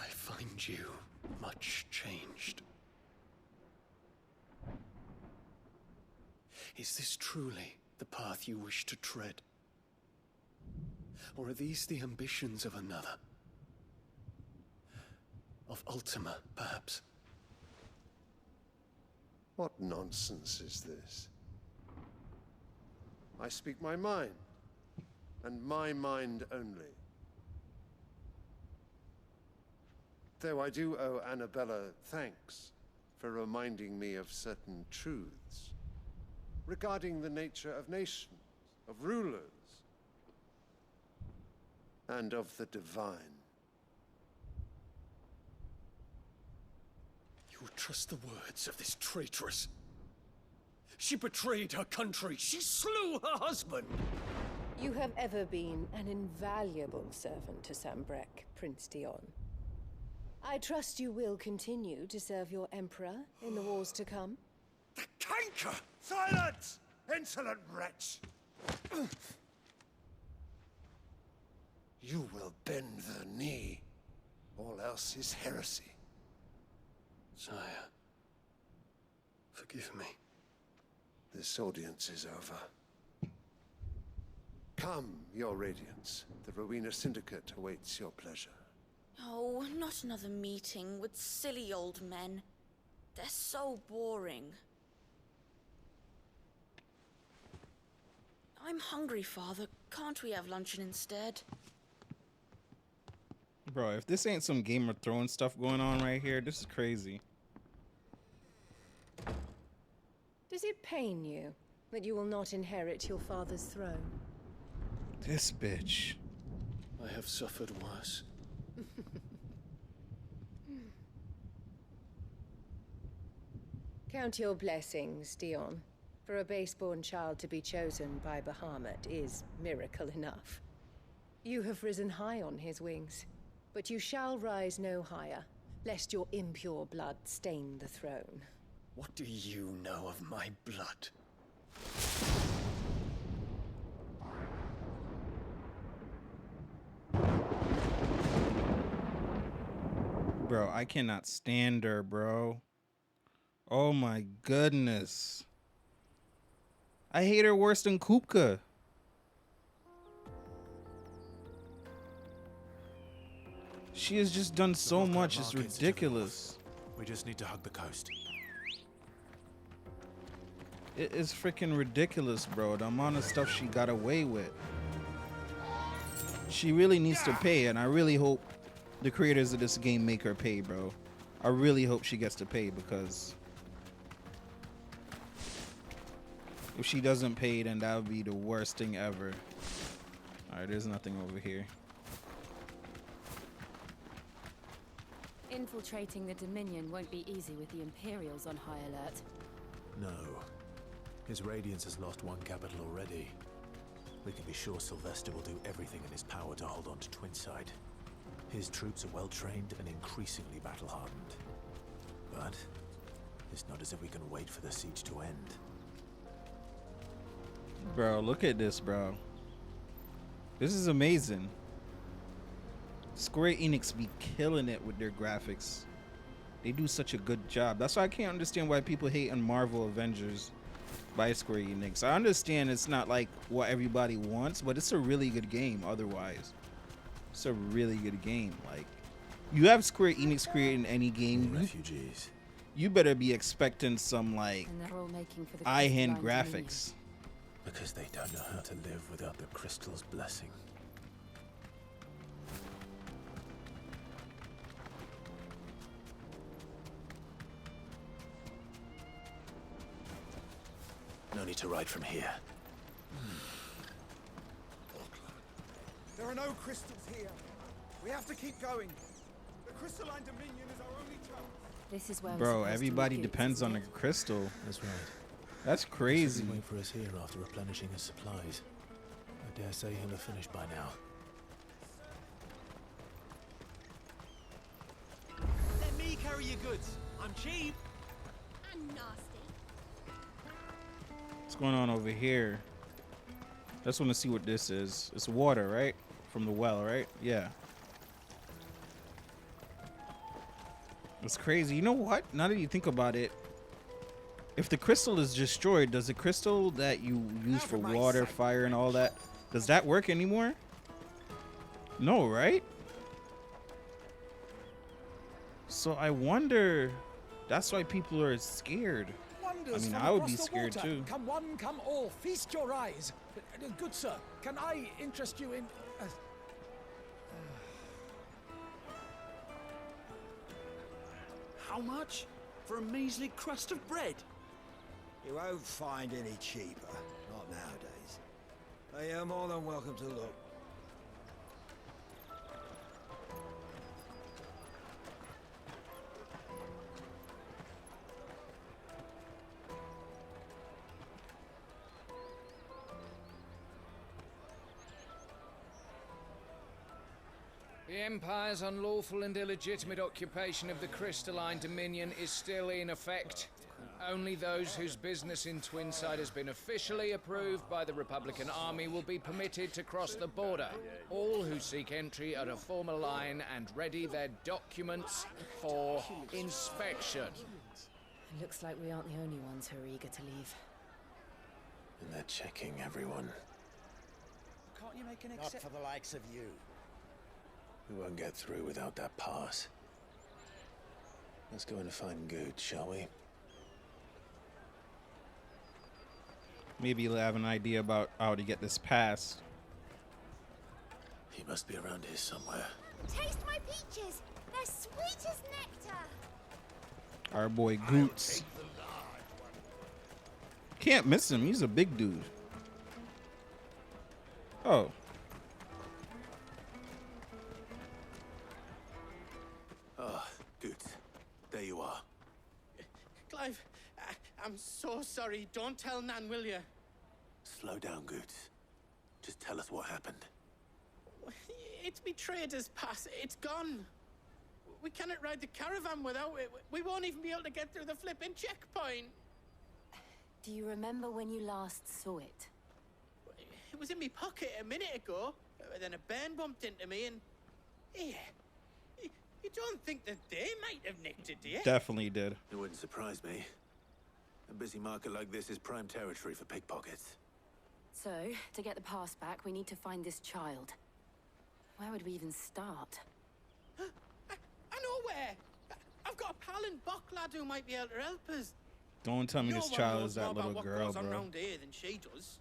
I find you much changed. Is this truly the path you wish to tread? Or are these the ambitions of another? Of Ultima, perhaps? What nonsense is this? I speak my mind, and my mind only. Though I do owe Annabella thanks for reminding me of certain truths regarding the nature of nations, of rulers, and of the divine. You would trust the words of this traitress? She betrayed her country. She slew her husband. You have ever been an invaluable servant to Sanbreque, Prince Dion. I trust you will continue to serve your Emperor in the wars to come. The canker! Silence! Insolent wretch! You will bend the knee. All else is heresy. Sire, forgive me. This audience is over. Come, your Radiance. The Rowena Syndicate awaits your pleasure. Oh, not another meeting with silly old men. They're so boring. I'm hungry, Father. Can't we have luncheon instead? Bro, if this ain't some Game of Thrones stuff going on right here, this is crazy. Does it pain you that you will not inherit your father's throne? This bitch. I have suffered worse. Count your blessings, Dion. For a base-born child to be chosen by Bahamut is miracle enough. You have risen high on his wings, but you shall rise no higher, lest your impure blood stain the throne. What do you know of my blood? Bro, I cannot stand her, bro. Oh my goodness. I hate her worse than Kupka. She has just done so much, it's ridiculous. We just need to hug the coast. It is freaking ridiculous, bro. The amount of stuff she got away with. She really needs to pay, and I really hope the creators of this game make her pay, bro. I really hope she gets to pay, because if she doesn't pay, then that would be the worst thing ever. Alright, there's nothing over here. Infiltrating the Dominion won't be easy with the Imperials on high alert. No. His Radiance has lost one capital already. We can be sure Sylvester will do everything in his power to hold on to Twinside. His troops are well trained and increasingly battle-hardened. But it's not as if we can wait for the siege to end. Bro, look at this, bro. This is amazing. Square Enix be killing it with their graphics. They do such a good job. That's why I can't understand why people hate on Marvel Avengers by Square Enix. I understand it's not like what everybody wants, but it's a really good game otherwise. It's a really good game. Like, you have Square Enix creating any game, Refugees. You better be expecting some like And they're all making for the eye-hand coastline graphics. Because they don't know how to live without the crystal's blessing. No need to ride from here. There are no crystals here. We have to keep going. The crystalline dominion is our only chance. This is where Bro, everybody depends on the crystal. That's right. That's crazy. Wait for us here after replenishing his supplies. I dare say he'll have finished by now. Let me carry your goods. I'm cheap. And nasty. What's going on over here? Just want to see what this is. It's water, right? From the well, right? Yeah. It's crazy. You know what? Now that you think about it, if the crystal is destroyed, does the crystal that you use for water, fire, and all that, does that work anymore? No, right? So I wonder, that's why people are scared. I mean, I would be scared too. Come one, come all, feast your eyes. Good sir, can I interest you in... How much? For a measly crust of bread? You won't find any cheaper. Not nowadays. But you're more than welcome to look. The Empire's unlawful and illegitimate occupation of the crystalline dominion is still in effect. Only those whose business in Twinside has been officially approved by the Republican Army will be permitted to cross the border. All who seek entry are to form a line and ready their documents for inspection. It looks like we aren't the only ones who are eager to leave. And they're checking everyone. Can't you make an Not for the likes of you. We won't get through without that pass. Let's go in and find Good, shall we? Maybe you'll have an idea about how to get this passed. He must be around here somewhere. Taste my peaches. They're sweet as nectar. Our boy Goots. Can't miss him. He's a big dude. Oh. Ah, good. There you are. Clive, I'm so sorry. Don't tell Nan, will you? Slow down, Goots. Just tell us what happened. It's me trader's pass. It's gone. We cannot ride the caravan without it. We won't even be able to get through the flipping checkpoint. Do you remember when you last saw it? It was in my pocket a minute ago. Then a bairn bumped into me and... Yeah. You don't think that they might have nicked it, do you? Definitely did. It wouldn't surprise me. A busy market like this is prime territory for pickpockets. So, to get the pass back, we need to find this child. Where would we even start? I know where! I've got a pal in Bocklad who might be able to help us. Don't tell me this child is that little girl, what goes on bro. around here than she does.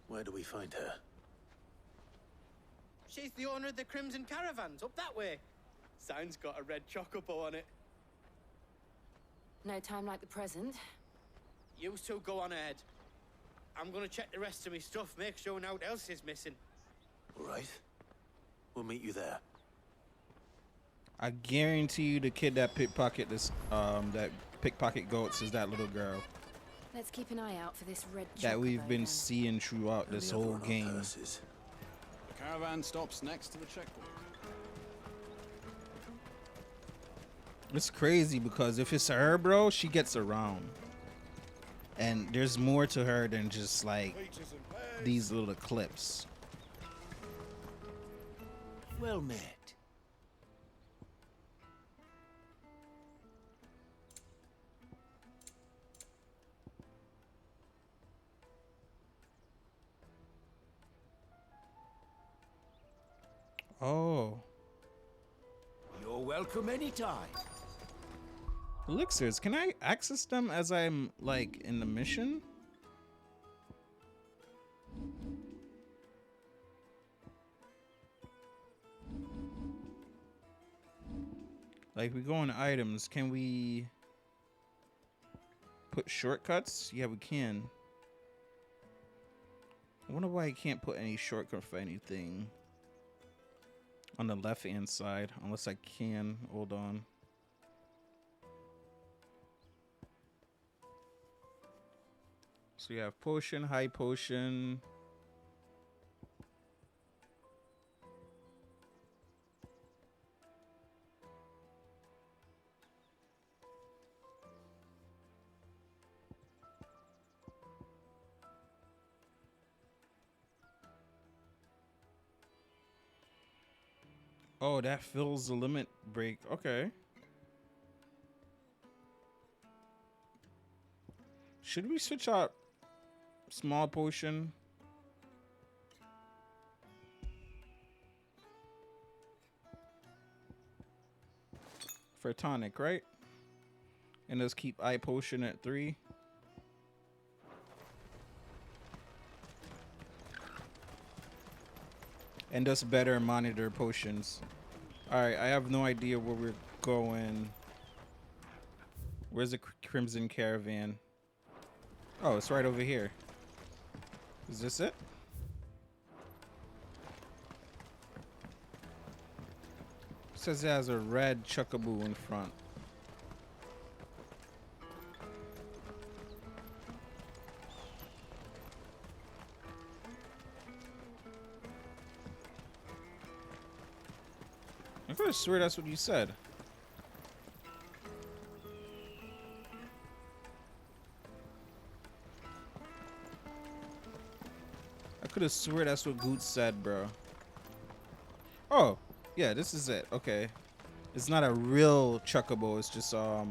Where do we find her? She's the owner of the Crimson Caravans, up that way. Sign's got a red chocobo on it. No time like the present. You two go on ahead. I'm gonna check the rest of my stuff, make sure no one else is missing. All right. We'll meet you there. I guarantee you the kid that pickpocket goats is that little girl Let's keep an eye out for this red that we've chocobo been then. seeing throughout this whole game. The caravan stops next to the checkpoint. It's crazy because if it's her, bro, she gets around. And there's more to her than just like these little clips. Well met. Oh. You're welcome anytime. Elixirs, can I access them as I'm like in the mission? Like we go in items, can we put shortcuts? Yeah, we can. I wonder why I can't put any shortcut for anything on the left hand side, unless I can. Hold on. So you have potion, high potion. Oh, that fills the limit break. Okay. Should we switch out small potion? For tonic, right? And let's keep eye potion at 3. And just better monitor potions. Alright, I have no idea where we're going. Where's the Crimson Caravan? Oh, it's right over here. Is this it? It says it has a red chocobo in front. I could have swear that's what you said. I could have swear that's what Goot said, bro. Oh, yeah, this is it. Okay. It's not a real chocobo, it's just a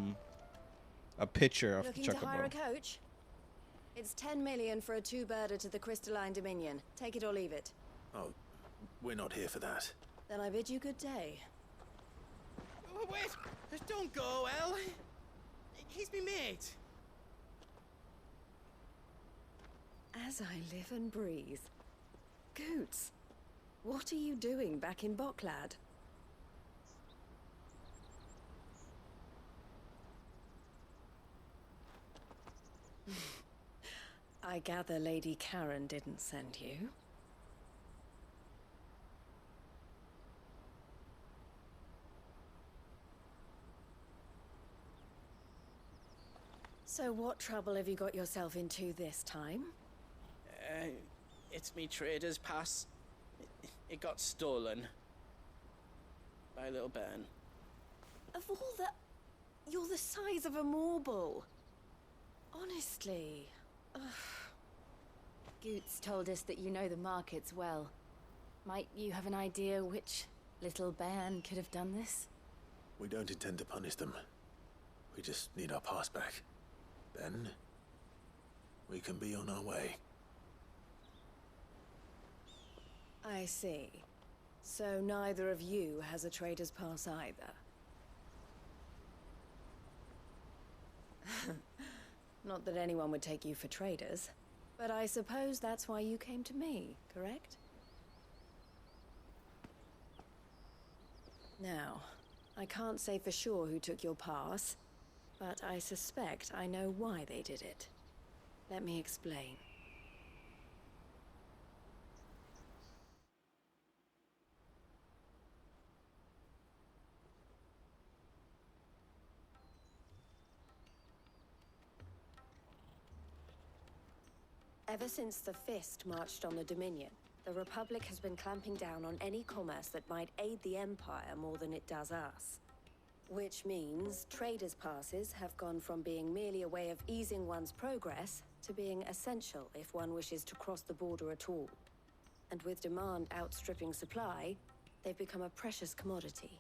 picture of the Looking to hire a chocobo. coach? It's 10 million for a two-birder to the Crystalline Dominion. Take it or leave it. Oh, we're not here for that. Then I bid you good day. Oh, wait! Don't go, El. He's me mate. As I live and breathe. Goots, what are you doing back in Boklad? I gather Lady Karen didn't send you. So what trouble have you got yourself into this time? It's me trader's pass. It got stolen. By a little bairn. Of all the... You're the size of a marble. Honestly. Ugh. Goots told us that you know the markets well. Might you have an idea which little bairn could have done this? We don't intend to punish them. We just need our pass back. Then, we can be on our way. I see. So neither of you has a trader's pass either. Not that anyone would take you for traders, but I suppose that's why you came to me, correct? Now, I can't say for sure who took your pass, but I suspect I know why they did it. Let me explain. Ever since the Fist marched on the Dominion, the Republic has been clamping down on any commerce that might aid the Empire more than it does us. Which means traders' passes have gone from being merely a way of easing one's progress to being essential if one wishes to cross the border at all. And with demand outstripping supply, they've become a precious commodity,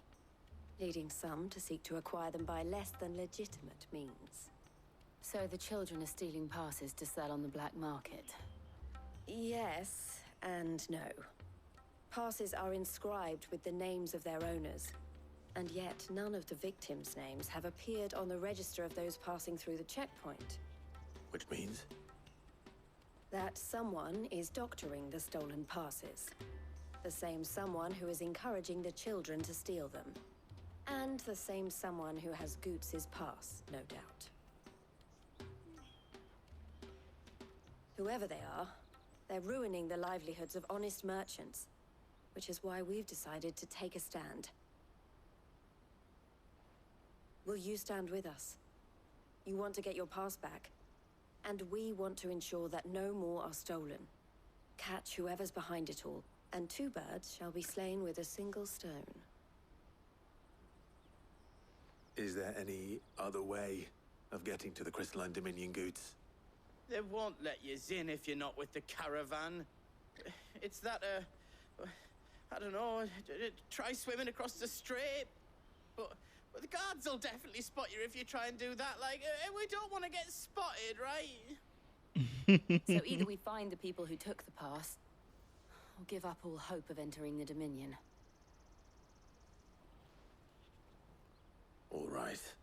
leading some to seek to acquire them by less than legitimate means. So the children are stealing passes to sell on the black market? Yes and no. Passes are inscribed with the names of their owners, and yet none of the victims' names have appeared on the register of those passing through the checkpoint. Which means? That someone is doctoring the stolen passes. The same someone who is encouraging the children to steal them. And the same someone who has Goots' pass, no doubt. Whoever they are, they're ruining the livelihoods of honest merchants, which is why we've decided to take a stand. Will you stand with us? You want to get your pass back, and we want to ensure that no more are stolen. Catch whoever's behind it all, and two birds shall be slain with a single stone. Is there any other way of getting to the Crystalline Dominion, Goots? They won't let you in if you're not with the caravan. It's that, I don't know, try swimming across the strait. But the guards will definitely spot you if you try and do that. Like, we don't want to get spotted, right? So either we find the people who took the pass, or give up all hope of entering the Dominion. All right.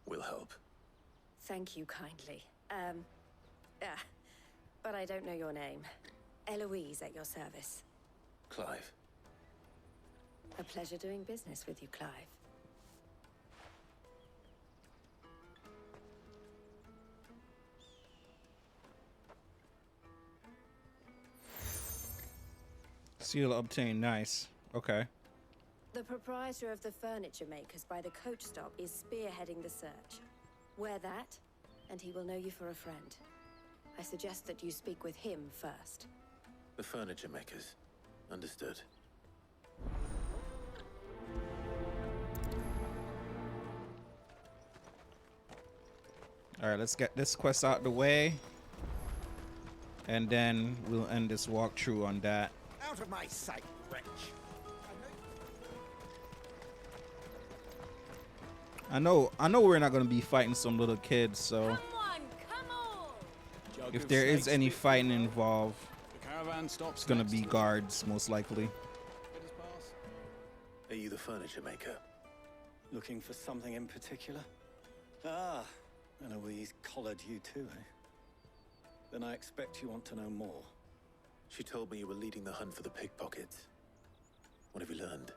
We'll help. Thank you kindly. But I don't know your name. Eloise at your service. Clive. A pleasure doing business with you, Clive. Seal obtained. Nice. Okay. The proprietor of the furniture makers by the coach stop is spearheading the search. Wear that, and he will know you for a friend. I suggest that you speak with him first. The furniture makers. Understood. Alright, let's get this quest out the way. And then we'll end this walkthrough on that. Out of my sight, wretch! I know we're not gonna be fighting some little kids, so if there is any fighting involved, it's gonna be guards, most likely. Are you the furniture maker? Looking for something in particular? Ah, Eloise collared you too, eh? Then I expect you want to know more. She told me you were leading the hunt for the pickpockets. What have you learned?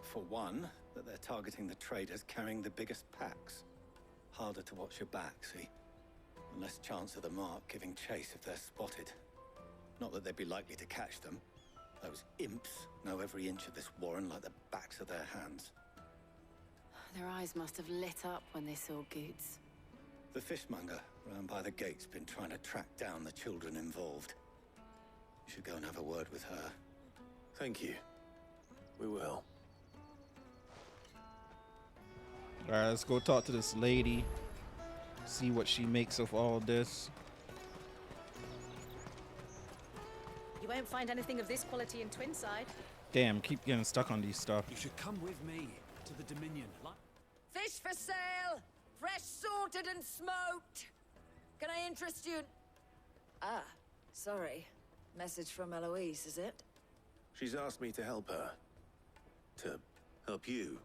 For one, that they're targeting the traders carrying the biggest packs. Harder to watch your back, see? And less chance of the mark giving chase if they're spotted. Not that they'd be likely to catch them. Those imps know every inch of this warren like the backs of their hands. Their eyes must have lit up when they saw Goots. The fishmonger round by the gate's been trying to track down the children involved. You should go and have a word with her. Thank you. We will. Alright, let's go talk to this lady. See what she makes of all this. You won't find anything of this quality in Twinside. Damn, keep getting stuck on these stuff. You should come with me to the Dominion. Fish for sale! Fresh sorted and smoked! Can I interest you? Ah, sorry. Message from Eloise, is it? She's asked me to help her. To help you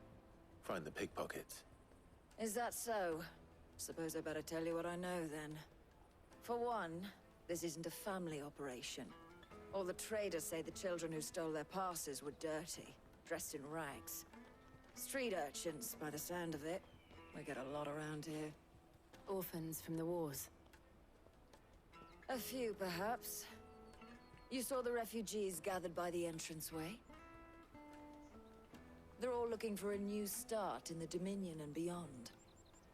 find the pickpockets. Is that so? Suppose I better tell you what I know then. For one, this isn't a family operation. All the traders say the children who stole their passes were dirty, dressed in rags. Street urchins, by the sound of it. We get a lot around here. Orphans from the wars. A few, perhaps. You saw the refugees gathered by the entranceway? They're all looking for a new start in the Dominion and beyond.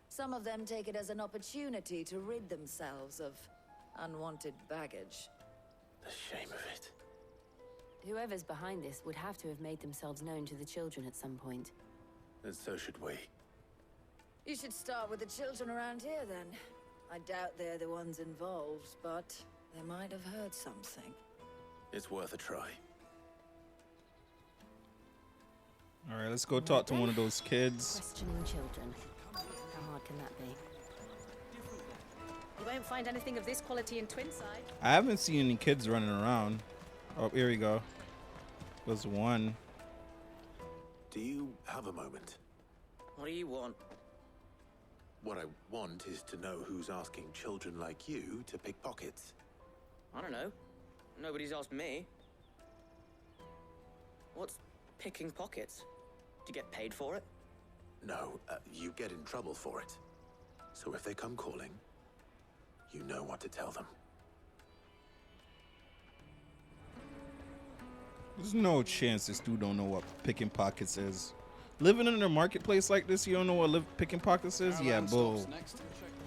Some of them take it as an opportunity to rid themselves of unwanted baggage. The shame of it. Whoever's behind this would have to have made themselves known to the children at some point. And so should we. You should start with the children around here, then. I doubt they're the ones involved, but they might have heard something. It's worth a try. Alright, let's go talk to one of those kids. Questioning children. How hard can that be? You won't find anything of this quality in Twinside. I haven't seen any kids running around. Oh, here we go. There's one. Do you have a moment? What do you want? What I want is to know who's asking children like you to pick pockets. I don't know. Nobody's asked me. What's picking pockets? Do you get paid for it? No, you get in trouble for it. So if they come calling, you know what to tell them. There's no chance this dude don't know what picking pockets is. Living in a marketplace like this, you don't know what picking pockets is? Yeah, bull.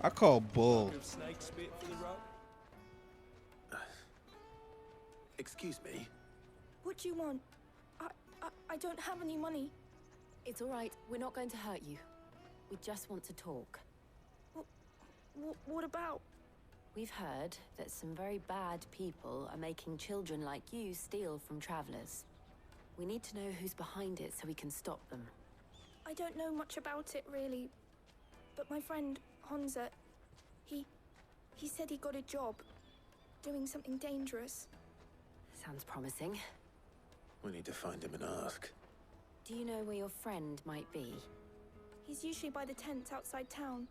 I call bull. Excuse me? What do you want? I don't have any money. It's all right. We're not going to hurt you. We just want to talk. What about? We've heard that some very bad people are making children like you steal from travelers. We need to know who's behind it so we can stop them. I don't know much about it, really. But my friend, Honza, he said he got a job doing something dangerous. Sounds promising. We need to find him and ask. Do you know where your friend might be? He's usually by the tents outside town.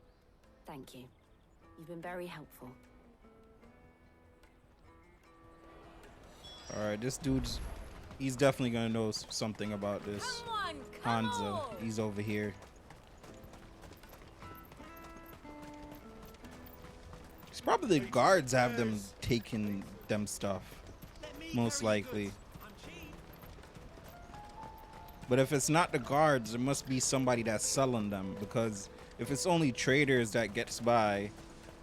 Thank you. You've been very helpful. Alright, this dude's... He's definitely gonna know something about this. Come Hansa, on. he's over here. It's probably the guards have them taking them stuff. Most likely. But if it's not the guards, it must be somebody that's selling them. Because if it's only traders that gets by,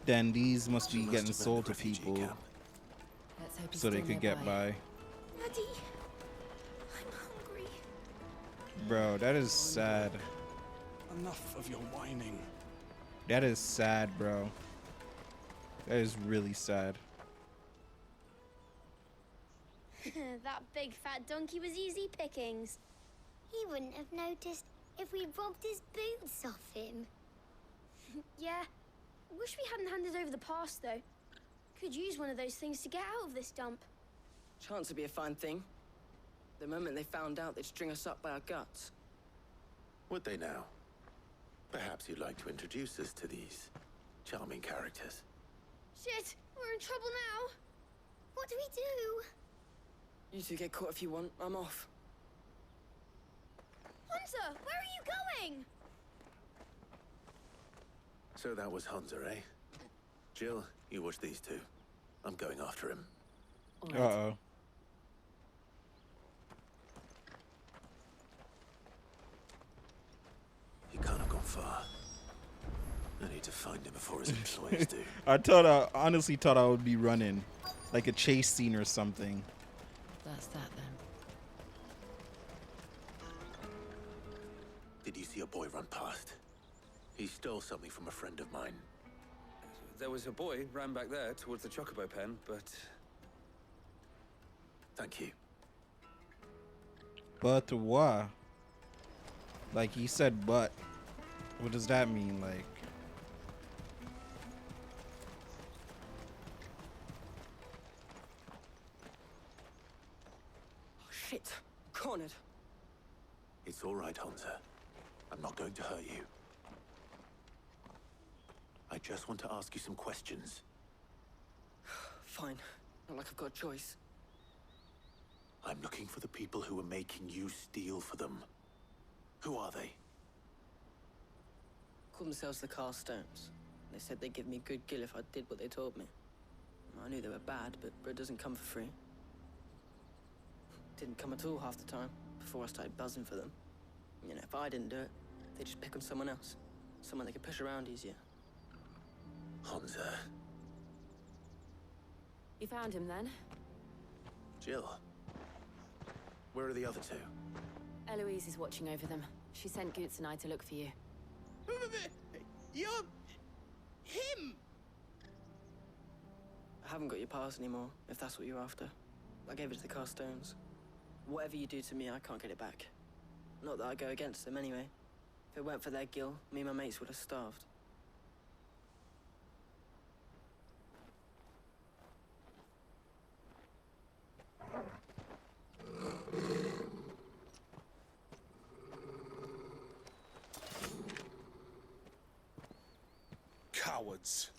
then these must be getting sold to people. So they could get by. Daddy, I'm hungry. Bro, that is sad. Enough of your whining. That is sad, bro. That is really sad. That big fat donkey was easy pickings. He wouldn't have noticed if we robbed his boots off him. Yeah. Wish we hadn't handed over the pass, though. Could use one of those things to get out of this dump. Chance would be a fine thing. The moment they found out, they'd string us up by our guts. Would they now? Perhaps you'd like to introduce us to these charming characters. Shit! We're in trouble now. What do we do? You two get caught if you want. I'm off. Hunter, where are you going? So that was Hunter, eh? Jill, you watch these two. I'm going after him. Uh-oh. He can't have gone far. I need to find him before his employees do. I honestly thought I would be running. Like a chase scene or something. That's that then. Did you see a boy run past? He stole something from a friend of mine. There was a boy ran back there towards the chocobo pen, but... Thank you. But what? Like he said, but. What does that mean? Like. Oh, shit. Cornered. It's all right, Hunter. I'm not going to hurt you. I just want to ask you some questions. Fine. Not like I've got a choice. I'm looking for the people who are making you steal for them. Who are they? Called themselves the Carstones. They said they'd give me good gill if I did what they told me. I knew they were bad, but bread doesn't come for free. Didn't come at all half the time, before I started buzzing for them. You know, if I didn't do it, they'd just pick on someone else. Someone they could push around easier. Hunter. You found him then? Jill. Where are the other two? Eloise is watching over them. She sent Goots and I to look for you. You're... him! I haven't got your pass anymore, if that's what you're after. I gave it to the Carstones. Whatever you do to me, I can't get it back. Not that I go against them anyway. If it weren't for their gill, me and my mates would have starved. Cowards.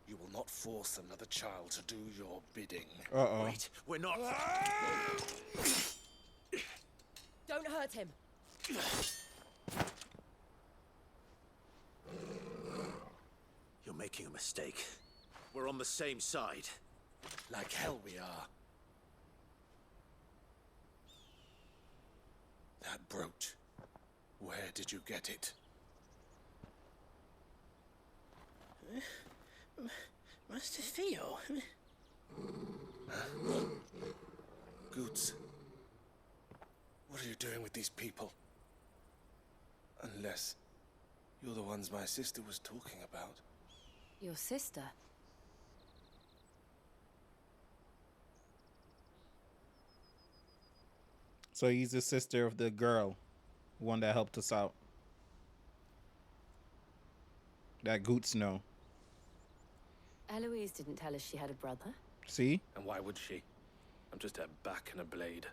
You will not force another child to do your bidding. Uh-oh. Wait, we're not... Don't hurt him. You're making a mistake. We're on the same side. Like hell we are. That brooch. Where did you get it? Master Theo? Goots. What are you doing with these people? Unless you're the ones my sister was talking about. Your sister? So he's the sister of the girl. One that helped us out. That Goots know. Eloise didn't tell us she had a brother. See? And why would she? I'm just a back and a blade.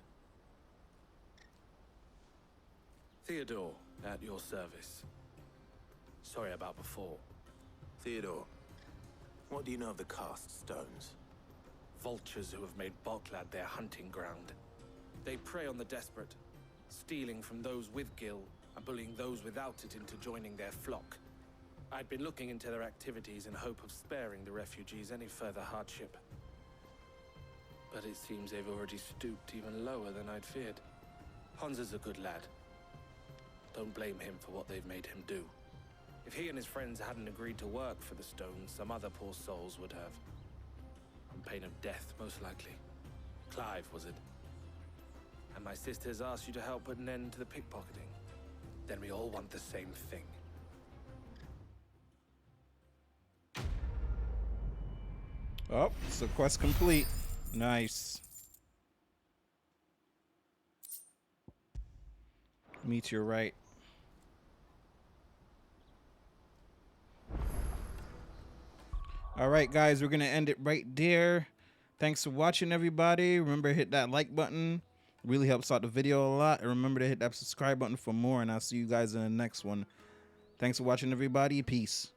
Theodore, at your service. Sorry about before. Theodore, what do you know of the cast stones? Vultures who have made Balklad their hunting ground. They prey on the desperate, stealing from those with gill and bullying those without it into joining their flock. I'd been looking into their activities in hope of sparing the refugees any further hardship. But it seems they've already stooped even lower than I'd feared. Hansa's a good lad. Don't blame him for what they've made him do. If he and his friends hadn't agreed to work for the stones, some other poor souls would have. On pain of death, most likely. Clive, was it? And my sisters asked you to help put an end to the pickpocketing. Then we all want the same thing. Oh, so quest complete. Nice. Meteorite. All right, guys, we're going to end it right there. Thanks for watching, everybody. Remember to hit that like button. Really helps out the video a lot. And remember to hit that subscribe button for more, and I'll see you guys in the next one. Thanks for watching, everybody. Peace.